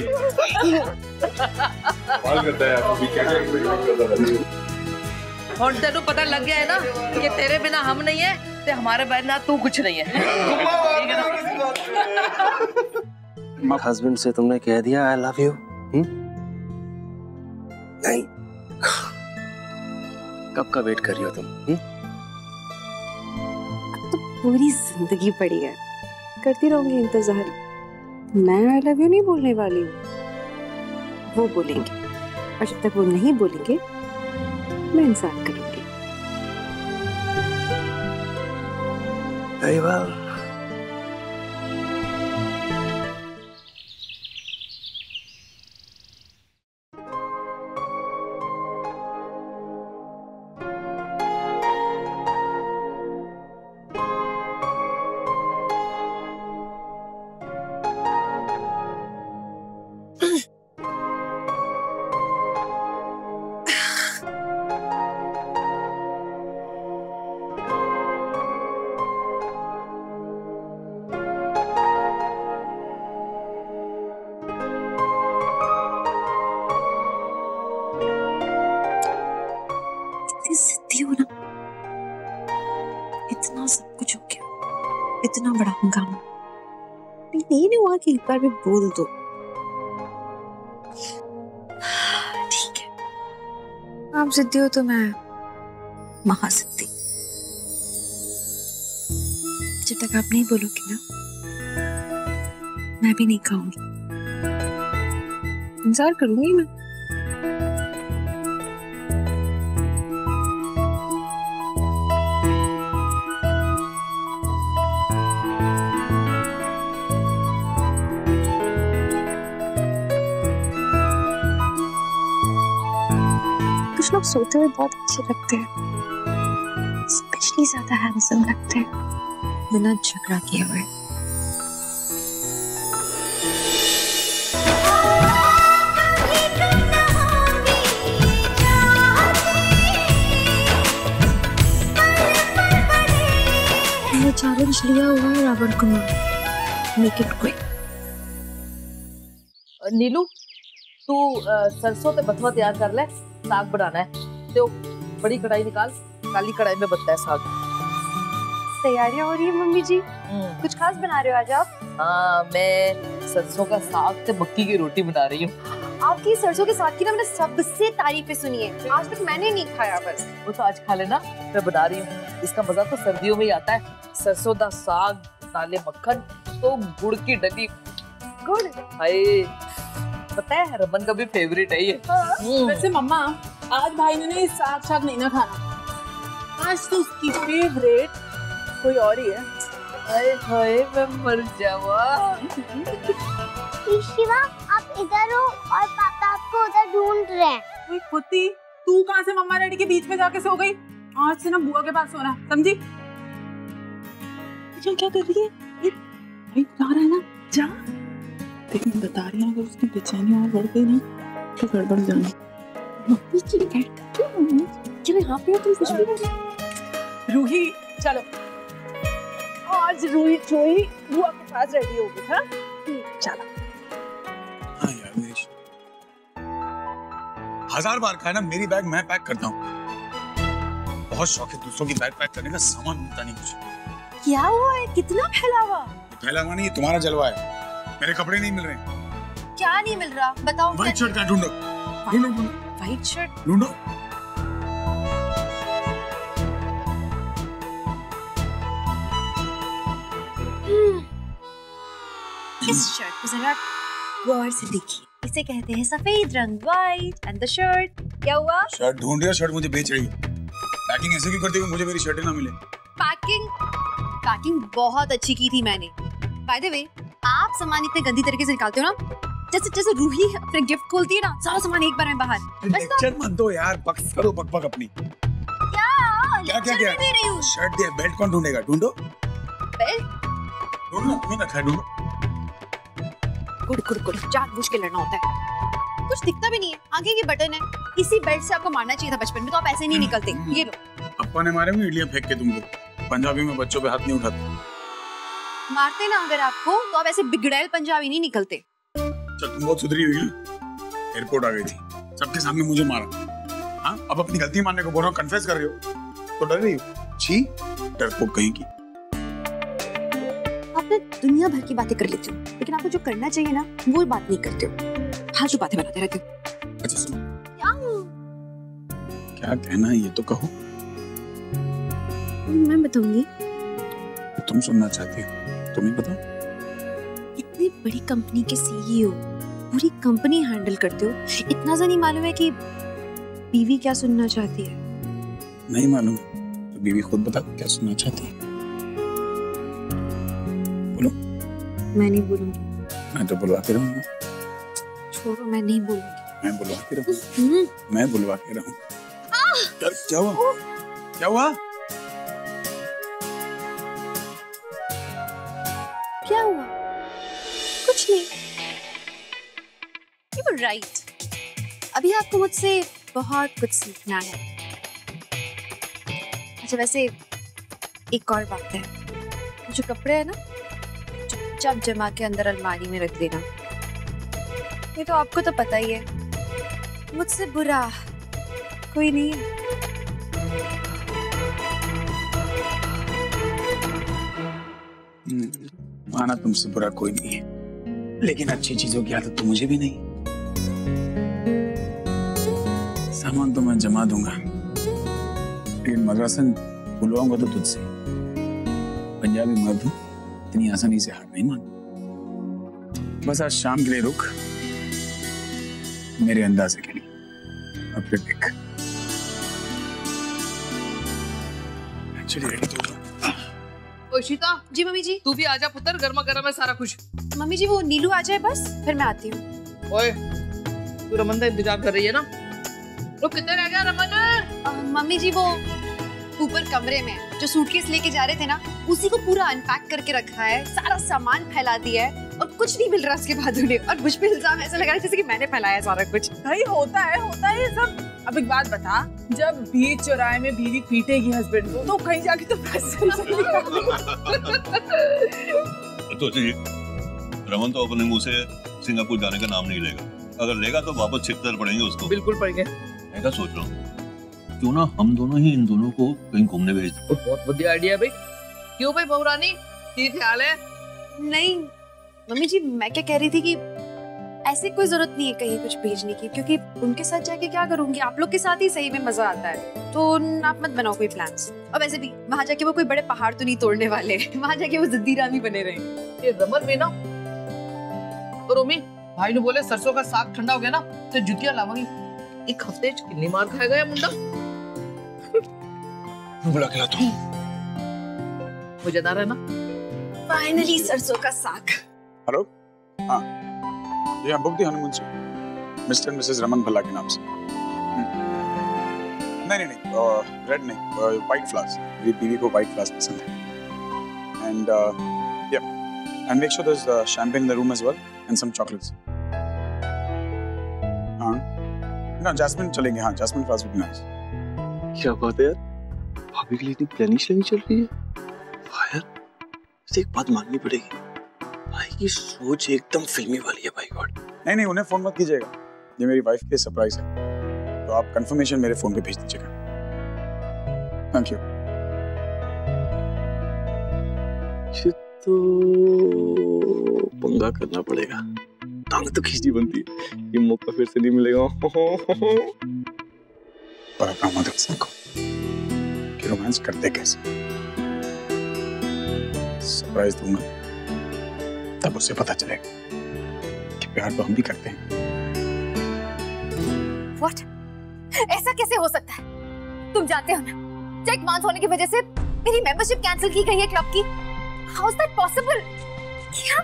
कॉल करता है अभी क्या और तेरे पता लग गया है ना कि तेरे बिना हम नहीं है, ते हमारे बिना तू कुछ नहीं है। ठीक है ना? हस्बैंड से तुमने कह दिया आई लव यू? नहीं, कब का वेट कर रही हो तुम? तो पूरी जिंदगी पड़ी है, करती रहूंगी इंतजार। मैं आई लव यू नहीं बोलने वाली हूँ, वो बोलेंगे, और जब तक वो नहीं बोलेंगे मैं इंतजार करूंगी। Very well. इतना सब कुछ हो गया, इतना बड़ा हंगामा, नहीं हुआ कि एक बार भी बोल दो। ठीक है, आप जिद्दी हो तो मैं महाजिद्दी। जब तक आप नहीं बोलोगे ना, मैं भी नहीं खाऊंगी, इंतजार करूंगी मैं। कुछ लोग सोते हुए बहुत अच्छे लगते हैं, स्पेशली ज्यादा हैंडसम लगते हैं बिना झगड़ा किए हुए। वो चैलेंज लिया हुआ है रावण को, मेक इट क्विक। नीलू, तू सरसों ते बथुआ तैयार कर ले, साग बनाना है। तो बड़ी कढ़ाई निकाल, काली कढ़ाई में बनता है साग। तैयारियां हो रही है मम्मी जी, कुछ खास बना रहे हो आज आप? हाँ, मैं सरसों का साग ते मक्की की रोटी बना रही हूँ। आपकी सरसों के साग की ना मैंने सबसे तारीफें सुनी है, आज तक मैंने नहीं खाया। बस वो तो आज खा लेना, मैं बना रही हूँ। इसका मजा तो सर्दियों में ही आता है। सरसों का साग, नाले मक्खन, तो गुड़ की डली। गुड़? हाय, पता है रमन का भी फेवरेट है ये। वैसे मम्मा, आज भाई ने नहीं साग नहीं ना खाना, आज तो उसकी फेवरेट कोई और ही है। हाय हाय, मैं मर जावा। शिवा, आप इधर हो और पापा आपको उधर ढूंढ रहे हैं। ओए कुत्ती, तू कहाँ से मम्मा डैडी के बीच में जाके सो गई? आज से ना बुआ के पास सोना, समझी? क्या कर रही है? भाई जा रहा है ना, जा। देख मैं बता रही हूँ, अगर उसकी बेचैनी और बढ़ गई ना तो गड़बड़ जाना। चलो यहाँ पे तुम कुछ भी। रूही, चलो आज रूही चोही बुआ के पास रेडी होगी। हाँ चलो। हाँ यार, मेरी 1000 बार कहा ना, मेरी बैग मैं पैक करता हूँ। बहुत शौक है दूसरों की बैग पैक करने का, सामान मिलता नहीं कुछ। क्या हुआ है, कितना फैला हुआ? फैला हुआ नहीं, ये तुम्हारा जलवा है। मेरे कपड़े नहीं मिल रहे। क्या नहीं मिल रहा बताओ। व्हाइट शर्ट का ढूंढो, ढूंढो ढूंढो। व्हाइट शर्ट ढूंढो। इस शर्ट को जरा गौर से देखिए, इसे कहते हैं सफेद रंग, व्हाइट। एंड द शर्ट, क्या हुआ? शर्ट ढूंढ रही हो, शर्ट मुझे बेच रही हो। पैकिंग ऐसे क्यों करती हो मुझे मेरी शर्टें ना मिले? पैकिंग बहुत अच्छी की थी मैंने। बाय द वे, आप सामान इतने गंदी तरीके से निकालते हो ना, जैसे रूही अपने गिफ्ट खोलती है ना, सारा सामान एक बार में बाहर। लेक्चर मत दो यार, बक्स करो बक अपनी। क्या दे रही हूँ? शर्ट दे, बेल्ट कौन ढूंढेगा? ढूंढो बेल्ट, ढूंढो, तुम्हें रखा है, ढूंढो। गुड जानबूझ के लड़ना होता है। कुछ दिखता भी नहीं है, आगे की बटन है। इसी बेल्ट से आपको मारना चाहिए था बचपन में, तो आप ऐसे नहीं निकलते। ये लो। अप्पा ने मारे में इडलियां फेंक के तुमको। पंजाबी में बच्चों पे हाथ नहीं उठाते। मारते ना अगर आपको, तो आप ऐसे बिगड़ैल पंजाबी नहीं निकलते। चल तुम बहुत सुधरी हुई है। एयरपोर्ट आ गई थी, सबके सामने मुझे मारा। हाँ, अब अपनी गलती मानने को बोल रहा हूँ, कन्फेस कर रही हो तो डर रही हो? छी, डरपोक कहीं की। आपने दुनिया भर की बातें कर लेते हो, लेकिन आपको जो करना चाहिए ना, वो बात नहीं करते हो। फालतू बातें बनाते रहते हो। अच्छा सुनो, क्या कहना है ये तो कहो। मैं बताऊंगी। तुम सुनना चाहती हो, तुम्हें बताओ। इतनी बड़ी कंपनी के सीईओ, पूरी कंपनी हैंडल करते हो, इतना सा नहीं मालूम है कि बीवी क्या सुनना चाहती है? नहीं मालूम तो बीवी खुद बता क्या सुनना चाहती है। बोलो। मैं नहीं बोलूंगी। मैं तो बुलवाते रहूंगा। छोड़ो, मैं नहीं बोलूंगी। मैं बुलवाते रहूंगा। मैं बुलवाते रहूंगा। क्या हुआ? क्या हुआ? क्या हुआ? कुछ नहीं। You were right. अभी आपको मुझसे बहुत कुछ सीखना है। अच्छा वैसे एक और बात है, जो कपड़े हैं ना, चुपचाप जमा के अंदर अलमारी में रख देना। ये तो आपको तो पता ही है, मुझसे बुरा कोई नहीं है। माना तुमसे बुरा कोई नहीं है, लेकिन अच्छी चीजों की आदत तो मुझे भी नहीं। सामान तो मैं जमा दूंगा, लेकिन मदरसन बुलवाऊंगा तो तुझसे। पंजाबी मर्द हूं, इतनी आसानी से हार नहीं मान। बस आज शाम के लिए रुक, मेरे अंदाजे के लिए, और फिर देख। एक्चुअली रेडी तो इशिता। जी मम्मी जी। तू भी आजा पुत्र, गर्मा गर्म है सारा कुछ। मम्मी जी वो नीलू आ जाए बस, फिर मैं आती हूँ। ओए, तू रमन का इंतजार कर रही है ना? तो किधर रह गया रमन? मम्मी जी वो ऊपर कमरे में जो सूटकेस लेके जा रहे थे ना, उसी को पूरा अनपैक करके रखा है, सारा सामान फैला दिया है और कुछ नहीं मिल रहा उसके बाद उन्हें। और मुझ पे इल्जाम ऐसा लगा जैसे कि मैंने फैलाया सारा कुछ। भाई होता है ये सब। अब एक बात बता, जब बीच चौराहे में बीवी पीटेगी हस्बैंड को, तो कहीं जाके तो तो जी, रमन तो अपने मुंह से सिंगापुर जाने का नाम नहीं लेगा। अगर लेगा तो वापस छितर पड़ेंगे उसको। बिल्कुल पड़ेंगे। मैं क्या सोच रहा हूँ, क्यों ना हम दोनों ही इन दोनों को कहीं घूमने भेज दें। बहुत बढ़िया आइडिया भाई। क्यों भाई बहुरानी, क्या ख्याल है? नहीं मम्मी जी, मैं क्या कह रही थी कि ऐसे कोई जरूरत नहीं है कहीं कुछ भेजने की, क्योंकि उनके साथ जाके क्या करूंगी, आप लोग के साथ ही सही में मजा आता है। तो आप मत बनाओ कोई प्लान्स। और वैसे भी वहां जाके वो कोई बड़े पहाड़ तो नहीं तोड़ने वाले, वहां जाके वो जिद्दी रामी बने रहे। ये रमन में ना, और रोमी भाई ने बोले सरसों का साग ठंडा हो गया ना तो जुतियां लावांगी। एक हफ्ते कितनी मार खाएगा ये मुंडा। बुला के लाता हूं। मजेदार है ना? फाइनली सरसों का साग। हेलो, हाँ ये हम बुक दी हनीमून से, mister and Mrs Raman Bhalla के नाम से। नहीं रेड नहीं, व्हाइट फ्लावर्स। मेरी बीवी को व्हाइट फ्लावर्स पसंद है। And and make sure there's champagne in the room as well and some chocolates. हाँ, ना जैस्मिन चलेंगे। हाँ, jasmine flowers would be nice. क्या बात है यार, भाभी के लिए इतनी प्लानिंग चल रही है। वाह यार, वैसे एक बात माननी पड़ेगी, भाई की सोच एकदम फिल्मी वाली है। भाई गॉड। नहीं उन्हें फोन मत कीजिएगा, ये मेरी वाइफ के सरप्राइज है, तो आप कंफर्मेशन मेरे फोन पे भेज दीजिएगा। Thank you. तो पंगा करना पड़ेगा, टांग तो खींचनी बनती है, ये मौका फिर से नहीं मिलेगा। पर अपना मत रखो कि रोमांस करते कैसे। सरप्राइज दूंगा, तब उसे पता चलेगा कि प्यार तो हम भी करते हैं। What? ऐसा कैसे हो सकता है? तुम जानते हो ना चेक बाउंस होने की वजह से मेरी मेंबरशिप कैंसिल की गई है क्लब की। How is that possible? क्या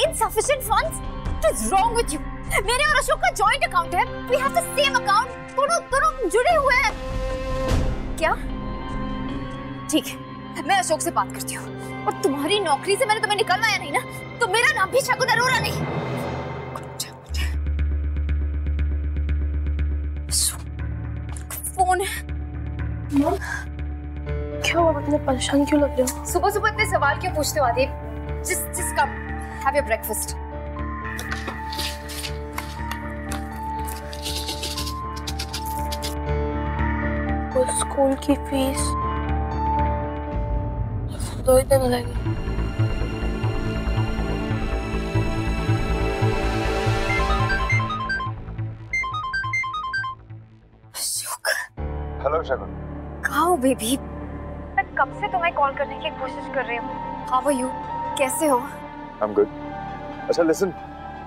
insufficient funds? What is wrong with you? मेरे और अशोक का जॉइंट अकाउंट है, we have the same account, दोनों जुड़े हुए हैं। क्या? ठीक है, मैं अशोक से बात करती हूँ। और तुम्हारी नौकरी से मैंने तुम्हें निकलवाया नहीं ना, तो मेरा नाम भी शगुन अरोरा नहीं। फोन है। क्या हुआ? इतने परेशान क्यों लग रहे हो? सुबह सुबह इतने सवाल क्यों पूछते हो आदि? Just come, have your breakfast. वो स्कूल की फीस 2 ही दिन लगेगी। हेलो शगुन। कहाँ हो बेबी? मैं कब से तुम्हें कॉल करने की कोशिश कर रही हूँ। How are you? कैसे हो? I'm good. अच्छा लिसन,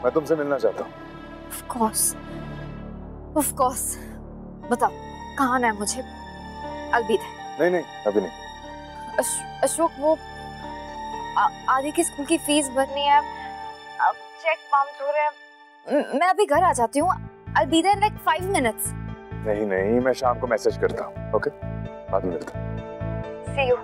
मैं तुमसे मिलना चाहता हूँ। Of course. बताओ, कहाँ आना है मुझे? I'll be there. नहीं, अभी नहीं। अशोक, वो आदि की स्कूल की फीस भरनी है, अब चेक बाउंस हो रहे हैं। मैं अभी घर आ जाती हूँ। I'll be there in like 5 minutes. नहीं, मैं शाम को मैसेज करता हूँ। ओके, बाद में मिलते हैं। See you.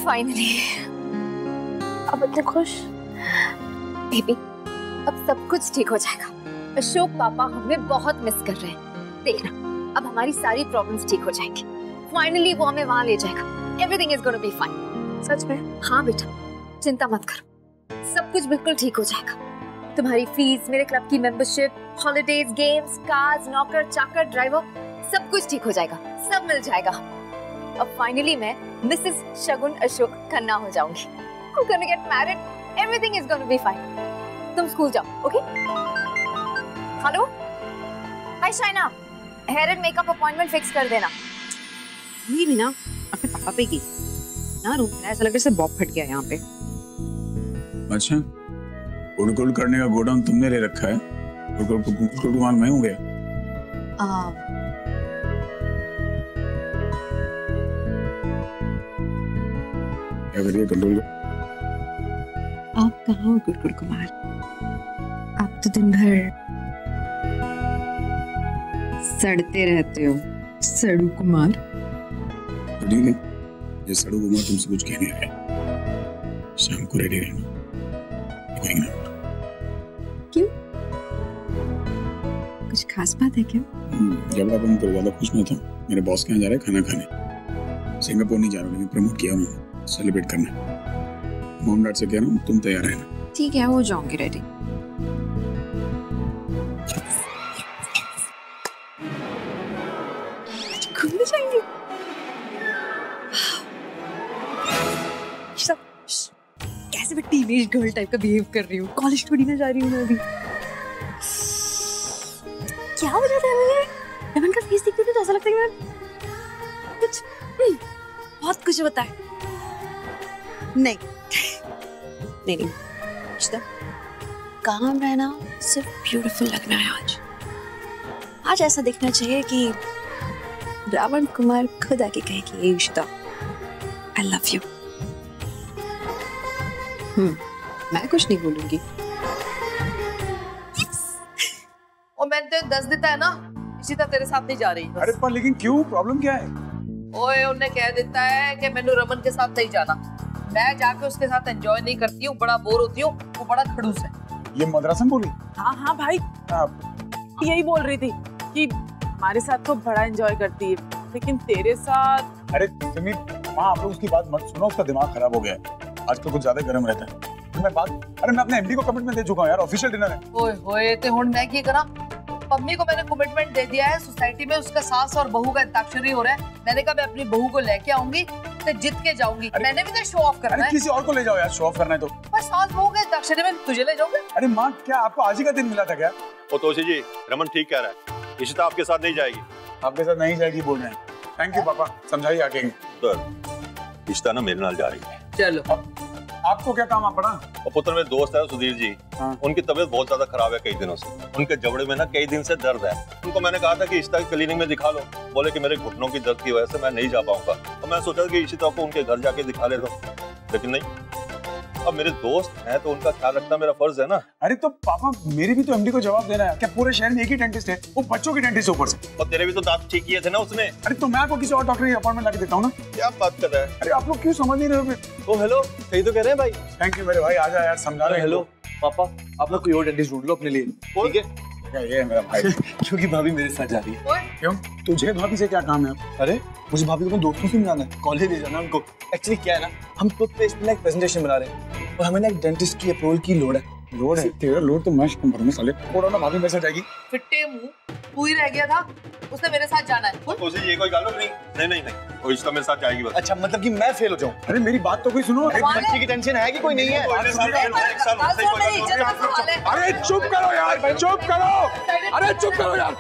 Finally. अब इतने खुश? बेबी, अब सब कुछ ठीक हो जाएगा। अशोक पापा हमें बहुत मिस कर रहे हैं। देखना, अब हमारी सारी प्रॉब्लम्स ठीक हो जाएंगी। फाइनली वो हमें वहां ले जाएगा। Everything is going to be fine. सच में? हाँ बेटा, चिंता मत करो, सब कुछ बिल्कुल ठीक हो जाएगा। तुम्हारी फीस, मेरे क्लब की मेंबरशिप, हॉलिडेज, गेम्स, कार्स, नौकर चाकर, ड्राइवर, सब कुछ ठीक हो जाएगा, सब मिल जाएगा। अब फाइनली मैं मिसेस शगुन अशोक खन्ना हो जाऊंगी। I'm gonna get married. Everything is gonna be fine. तुम स्कूल जाओ, okay? Hello, hi Shaina, hair and makeup appointment fix कर देना। ये भी ना अपने पापा पे की ना रूम में, ऐसा लग रहा है जैसे बॉब फट गया यहाँ पे। अच्छा, गुड़ करने का गोडाउन तुमने ले रखा है? गुड़ माल मैं हूँ गया। क्या करिए कंट्रोल? आप कहाँ हो गुड़ कुमार? आप तो दिन भर सड़ते रहते हो, सड़ू कुमार। तो ठीक है, ये सड़ू कुमार तुमसे कुछ कहने आया। शाम को रेडी रहना। क्यों? कुछ खास बात है क्या? जबड़ा बंद कर, ज्यादा खुश नहीं था। मेरे बॉस के यहाँ जा रहे खाना खाने। सिंगापुर नहीं जा रहा, लेकिन प्रमोट किया उन्होंने। सेलिब्रेट करना। मॉम डैड से कह रहा हूँ तुम तैयार रहना। ठीक है, हो जाऊंगी रेडी। घूमने जाएंगे। कैसे मैं टीनेज गर्ल टाइप का बिहेव कर रही हूँ? कॉलेज थोड़ी ना जा रही हूँ मैं अभी। क्या हो जाता है मुझे? रमन का फेस देखते तो ऐसा लगता है कि मैं कुछ बहुत कुछ होता है। नहीं, काम रहना सिर्फ ब्यूटीफुल लगना है। आज ऐसा दिखना चाहिए कि रावण कुमार खुद आके कहे कि ये इश्ता, आई लव यू। मैं कुछ नहीं बोलूंगी। और मैंने तो 10 देता है ना, इसी तरह तेरे साथ नहीं जा रही। अरे पर लेकिन क्यों? प्रॉब्लम क्या है? ओए, उन्हें कह देता है कि मैंने रमन के साथ नहीं जाना। मैं जाके उसके साथ एंजॉय नहीं करती हूँ, बड़ा बोर होती हूँ। वो बड़ा खड़ूस है। ये मद्रासन बोली? हाँ भाई, यही बोल रही थी कि हमारे साथ तो बड़ा एंजॉय करती है, लेकिन तेरे साथ। अरे सिमी, माँ आप लोग उसकी बात मत सुनो, उसका दिमाग खराब हो गया है। आजकल कुछ ज्यादा गर्म रहता है। मैं अपने एमडी को कमिटमेंट दे चुका हूँ यार, ऑफिशियल डिनर है। ओए होए, ते हुन मैं की करा? मम्मी को मैंने कमिटमेंट दे दिया है। सोसाइटी में उसका सास और बहू का अंताक्षरी हो रहा है। मैंने कहा मैं अपनी बहू को लेके आऊंगी तो जीत के जाऊंगी। मैंने भी तो शो ऑफ करना है। किसी और को ले जाओ यार, शो ऑफ करना है तो। बस सास बहू के अंताक्षरी में तुझे ले जाऊंगा। अरे माँ, क्या आपको आज ही का दिन मिला था क्या? ओ तोशी जी, रमन ठीक कह रहा है, इशिता आपके साथ नहीं जाएगी। आपके साथ नहीं जाएगी बोल रहे हैं? थैंक यू पापा, समझाइए आगे। सर, इशिता ना मेरे नाल जा रही है। चलो आपको क्या काम आ पड़ा? और पुत्र में दोस्त है सुधीर जी, उनकी तबीयत बहुत ज्यादा खराब है कई दिनों से। उनके जबड़े में ना कई दिन से दर्द है। उनको मैंने कहा था कि इशिता की क्लिनिक में दिखा लो, बोले कि मेरे घुटनों की दर्द की वजह से मैं नहीं जा पाऊंगा। तो मैं सोचा कि इशिता को उनके घर जाके दिखा ले दो, लेकिन नहीं। अब मेरे दोस्त हैं तो उनका ख्याल रखना मेरा फर्ज है ना। अरे तो पापा मेरे भी तो एमडी को जवाब देना है। क्या पूरे शहर में एक ही डेंटिस्ट है? वो बच्चों की डेंटिस्ट ऊपर से। और तेरे भी तो दांत ठीक किए थे ना उसने। अरे तो मैं आपको किसी और डॉक्टर की अपॉइंटमेंट लाके देता हूँ ना। क्या बात कर रहा है? अरे आप लोग क्यों समझ नहीं रहे हो? ओ हेलो, सही तो कह रहे हैं भाई। थैंक यू मेरे भाई, आजा यार समझा रहे। हेलो पापा, आप लोग कोई और डेंटिस्ट ढूंढ लो अपने लिए, ठीक है? ये है मेरा भाई। क्योंकि भाभी मेरे साथ जा रही है। क्यों? तुझे भाभी से क्या काम है? अरे मुझे भाभी को दोस्तों से मिलाना है, कॉलेज ले जाना उनको। एक्चुअली क्या है ना, हम टूथपेस्ट में एक प्रेजेंटेशन बना रहे हैं और हमें ना एक डेंटिस्ट की अप्रूवल की लोड है। लोड है? तेरा लोड तो मैं भरूंगा साले। और ना भाभी मेरे साथ जाएगी। फिट्टे मुंह, तू ही रह गया था, उसने मेरे साथ जाना है। कोशिश ये कोई गालो नहीं, वो इसका मेरे साथ जाएगी बस। अच्छा मतलब कि मैं फेल हो जाऊं? अरे मेरी बात तो कोई सुनो। बच्चे की टेंशन है कि कोई नहीं है? अरे चुप करो यार, चुप करो। अरे चुप करो यार।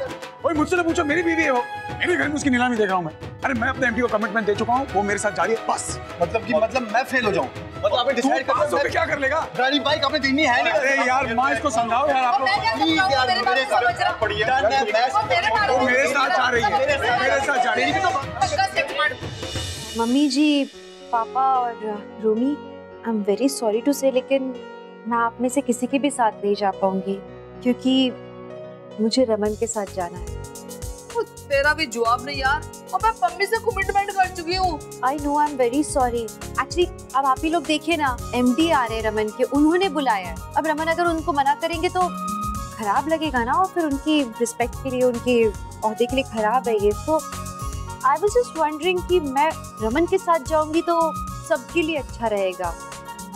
कोई मुझसे ना पूछो, मेरी बीवी है वो। मेरे घर में उसकी नीलामी देख रहा हूँ मैं। अरे मैं अपने एमडी को कमिटमेंट दे चुका हूँ, वो मेरे साथ जा रही है बस। मतलब मैं फेल हो जाऊं? मतलब आपने डिसाइड कर लिया क्या कर लेगा? गाड़ी बाइक आपने देखनी है नहीं? अरे यार माँ इसको समझाओ यार आप लोग। प्लीज यार, मेरे साथ पड़िए। वो मेरे साथ जा रही है, मेरे साथ जा रही है। मम्मी जी, पापा और Rumi, I am very sorry to say, लेकिन मैं आप में से किसी के भी साथ नहीं जा पाऊंगी क्योंकि मुझे रमन के साथ जाना है। तेरा भी जवाब नहीं यार, और मैं मम्मी से कमिटमेंट कर चुकी हूँ। I know, I am very sorry. Actually अब आप ही लोग देखिए ना, एमडी आ रहे हैं रमन के, उन्होंने बुलाया है। अब रमन अगर उनको मना करेंगे तो खराब लगेगा ना, और फिर उनकी रिस्पेक्ट के लिए, उनके ओहदे के लिए खराब है ये। तो आई वाज जस्ट वंडरिंग कि मैं रमन के साथ जाऊंगी तो सबके लिए अच्छा रहेगा।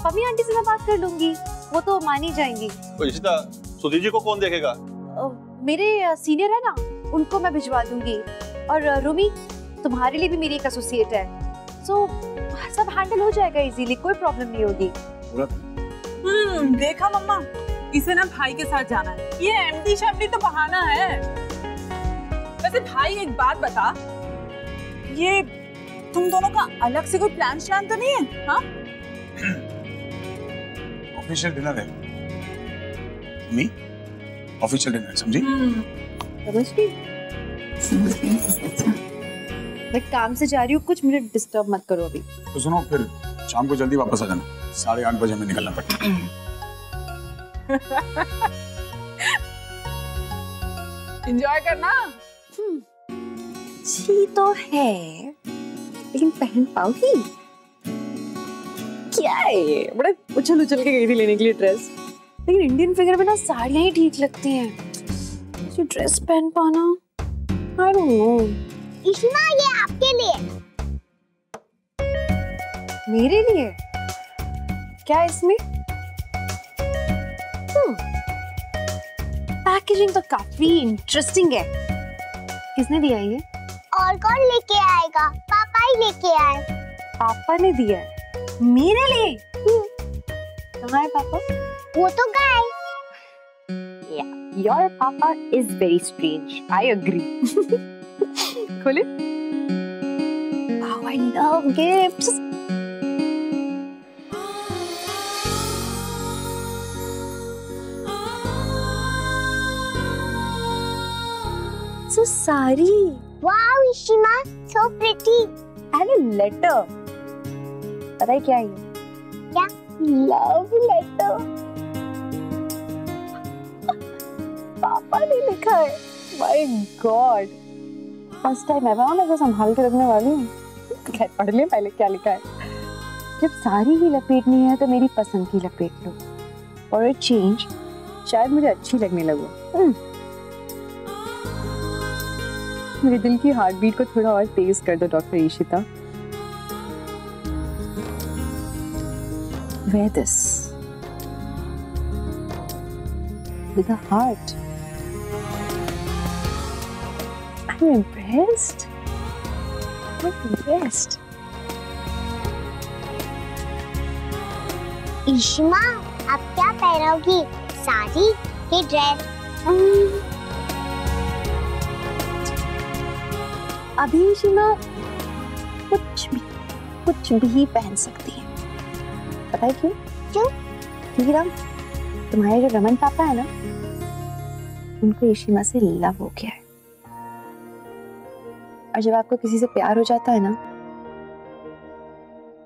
मम्मी आंटी से मैं बात कर लूंगी, वो तो मान ही जाएंगी। इशिता, सुधीर जी को कौन देखेगा? मेरे सीनियर है ना, उनको मैं भिजवा दूंगी। और रूमी, तुम्हारे लिए भी मेरी एक एसोसिएट है, सो सब हैंडल हो जाएगा इजीली, कोई प्रॉब्लम नहीं होगी। देखा मम्मा, इसे ना भाई के साथ जाना है। ये एमडी शमडी तो बहाना है। वैसे भाई एक बात बता, ये तुम दोनों का अलग से कोई प्लान तो नहीं है? हाँ? ऑफिशियल डिनर है मी, ऑफिशियल डिनर, समझी? मैं काम से जा रही हूँ, कुछ मिनट डिस्टर्ब मत करो अभी। तो सुनो, फिर शाम को जल्दी वापस आ जाना, 8:30 बजे हमें निकलना पड़ता है। एंजॉय करना। जी तो है, लेकिन पहन पाओगी? क्या है, बड़े उछल उछल के गई थी लेने के लिए ड्रेस, लेकिन इंडियन फिगर में ना साड़ियाँ ही ठीक लगती हैं। ये ड्रेस पहन पाना, I don't know। इशिमा, ये आपके लिए। मेरे लिए? क्या इसमें? पैकेजिंग तो काफी इंटरेस्टिंग है। किसने दिया ये? और कौन लेके आएगा? पापा ही लेके आए। पापा ने दिया है? मेरे लिए? कहाँ है पापा? वो तो गए। Yeah, your papa is very strange. I agree. खोले? Wow, I love gifts. So sari. Wow, Ishima, so pretty. And a letter. पता है क्या है? क्या? Love letter. पापा ने लिखा है। My God, first time ever मैं तो संभाल के रखने वाली हूँ। खैर पढ़ ले पहले क्या लिखा है। जब सारी ही लपेटनी है तो मेरी पसंद की लपेट लो। और एक चेंज शायद मुझे अच्छी लगने लगो। मेरे दिल की हार्ट बीट को थोड़ा और तेज कर दो doctor Ishita. Wear this with a heart. I'm impressed. I'm impressed. Ishima, आप क्या पहनोगी? साड़ी कि ड्रेस? अभी इशिमा कुछ भी पहन सकती है, पता है क्यों? क्योंकि ना तुम्हारे जो रमन पापा है ना, उनको ईशिमा से लव हो गया है। और जब आपको किसी से प्यार हो जाता है ना,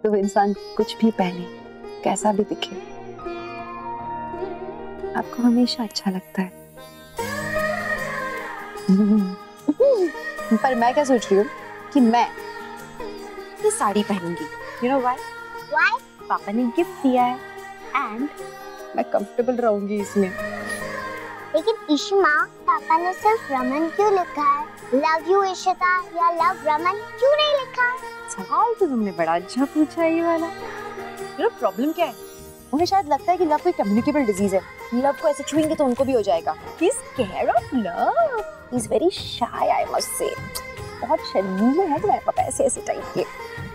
तो वो इंसान कुछ भी पहने, कैसा भी दिखे, आपको हमेशा अच्छा लगता है। पर मैं क्या सोच रही हूँ कि मैं ये sari पहनूंगी। You know why? Why? पापा ने गिफ्ट दिया है एंड मैं कंफर्टेबल रहूंगी इसमें। लेकिन इशिमा, पापा ने सिर्फ रमन क्यों लिखा है? लव यू इशिता या लव रमन क्यों नहीं लिखा? सवाल तो तुमने बड़ा अच्छा पूछा ये वाला। प्रॉब्लम क्या है? उन्हें शायद लगता है कि लव कोई कम्युनिकेबल डिजीज है। लव को ऐसे छुएंगे तो उनको भी हो जाएगा। He's scared of love. He's very shy, I must say. बहुत शर्मीले हैं तुम्हारे पापा, ऐसे ऐसे टाइप के।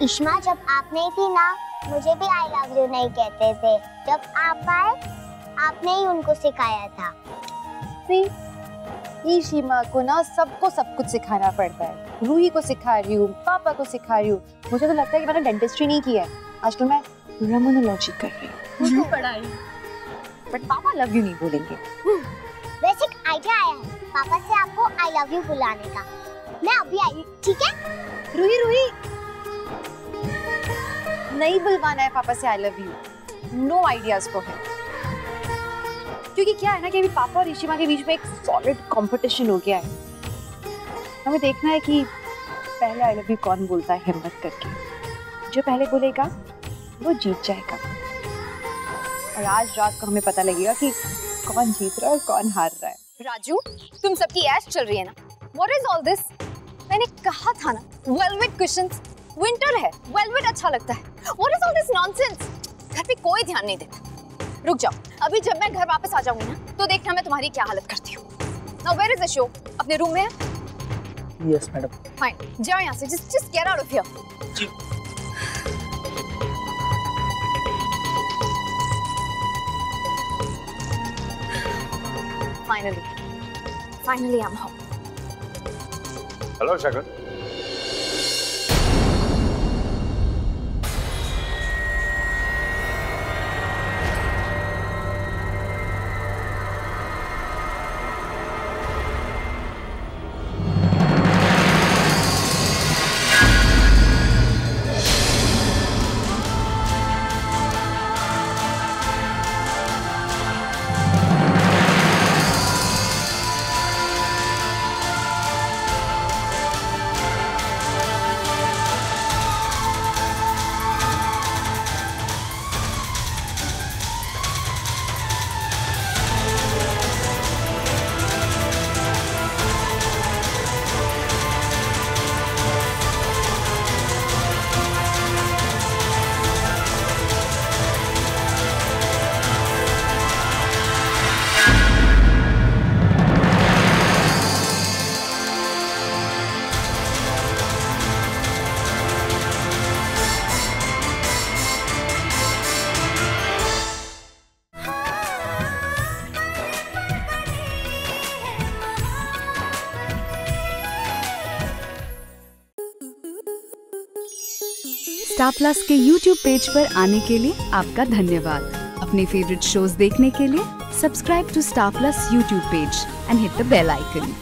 इशिमा, जब आप नहीं थी ना, मुझे भी आई लव यू नहीं कहते थे। जब आप आए, आपने ही उनको सिखाया था। ईशिमा को ना सबको सब कुछ सिखाना पड़ता है। रूही को सिखा रही हूँ, पापा को सिखा रही हूँ। मुझे तो लगता है कि मैंने डेंटिस्ट्री नहीं किया है, आजकल मैं रमोनोलॉजी कर रही हूँ। पढ़ाई। बट पापा लव यू नहीं बोलेंगे। वैसे एक आइडिया आया है पापा से आपको आई लव यू बुलाने का। मैं अभी आई, ठीक है? रूही नहीं बुलवाना है पापा से I love you. No ideas for him. क्योंकि क्या है ना कि अभी पापा और ईशिमा के बीच में एक सॉलिड कंपटीशन हो गया है। हमें देखना है कि पहले आई लव यू कौन बोलता है हिम्मत करके। जो पहले बोलेगा वो जीत जाएगा। और आज रात को हमें पता लगेगा कि कौन जीत रहा है और कौन हार रहा है। राजू, तुम सबकी ऐश चल रही है ना? What is all this? मैंने कहा था ना, वेलवेट कुशन्स, विंटर है, वेलवेट अच्छा लगता है। What is all this nonsense? घर पे कोई ध्यान नहीं देता। रुक जाओ, अभी जब मैं घर वापस आ जाऊंगी ना, तो देखना मैं तुम्हारी क्या हालत करती हूँ। Now where is the show? अपने रूम में है? Yes, madam. Fine, जाओ यहाँ से, just get out of here. जी। Finally I'm home. Hello Shagun. Star Plus के YouTube पेज पर आने के लिए आपका धन्यवाद। अपने फेवरेट शोज देखने के लिए subscribe to Star Plus YouTube page and hit the bell icon.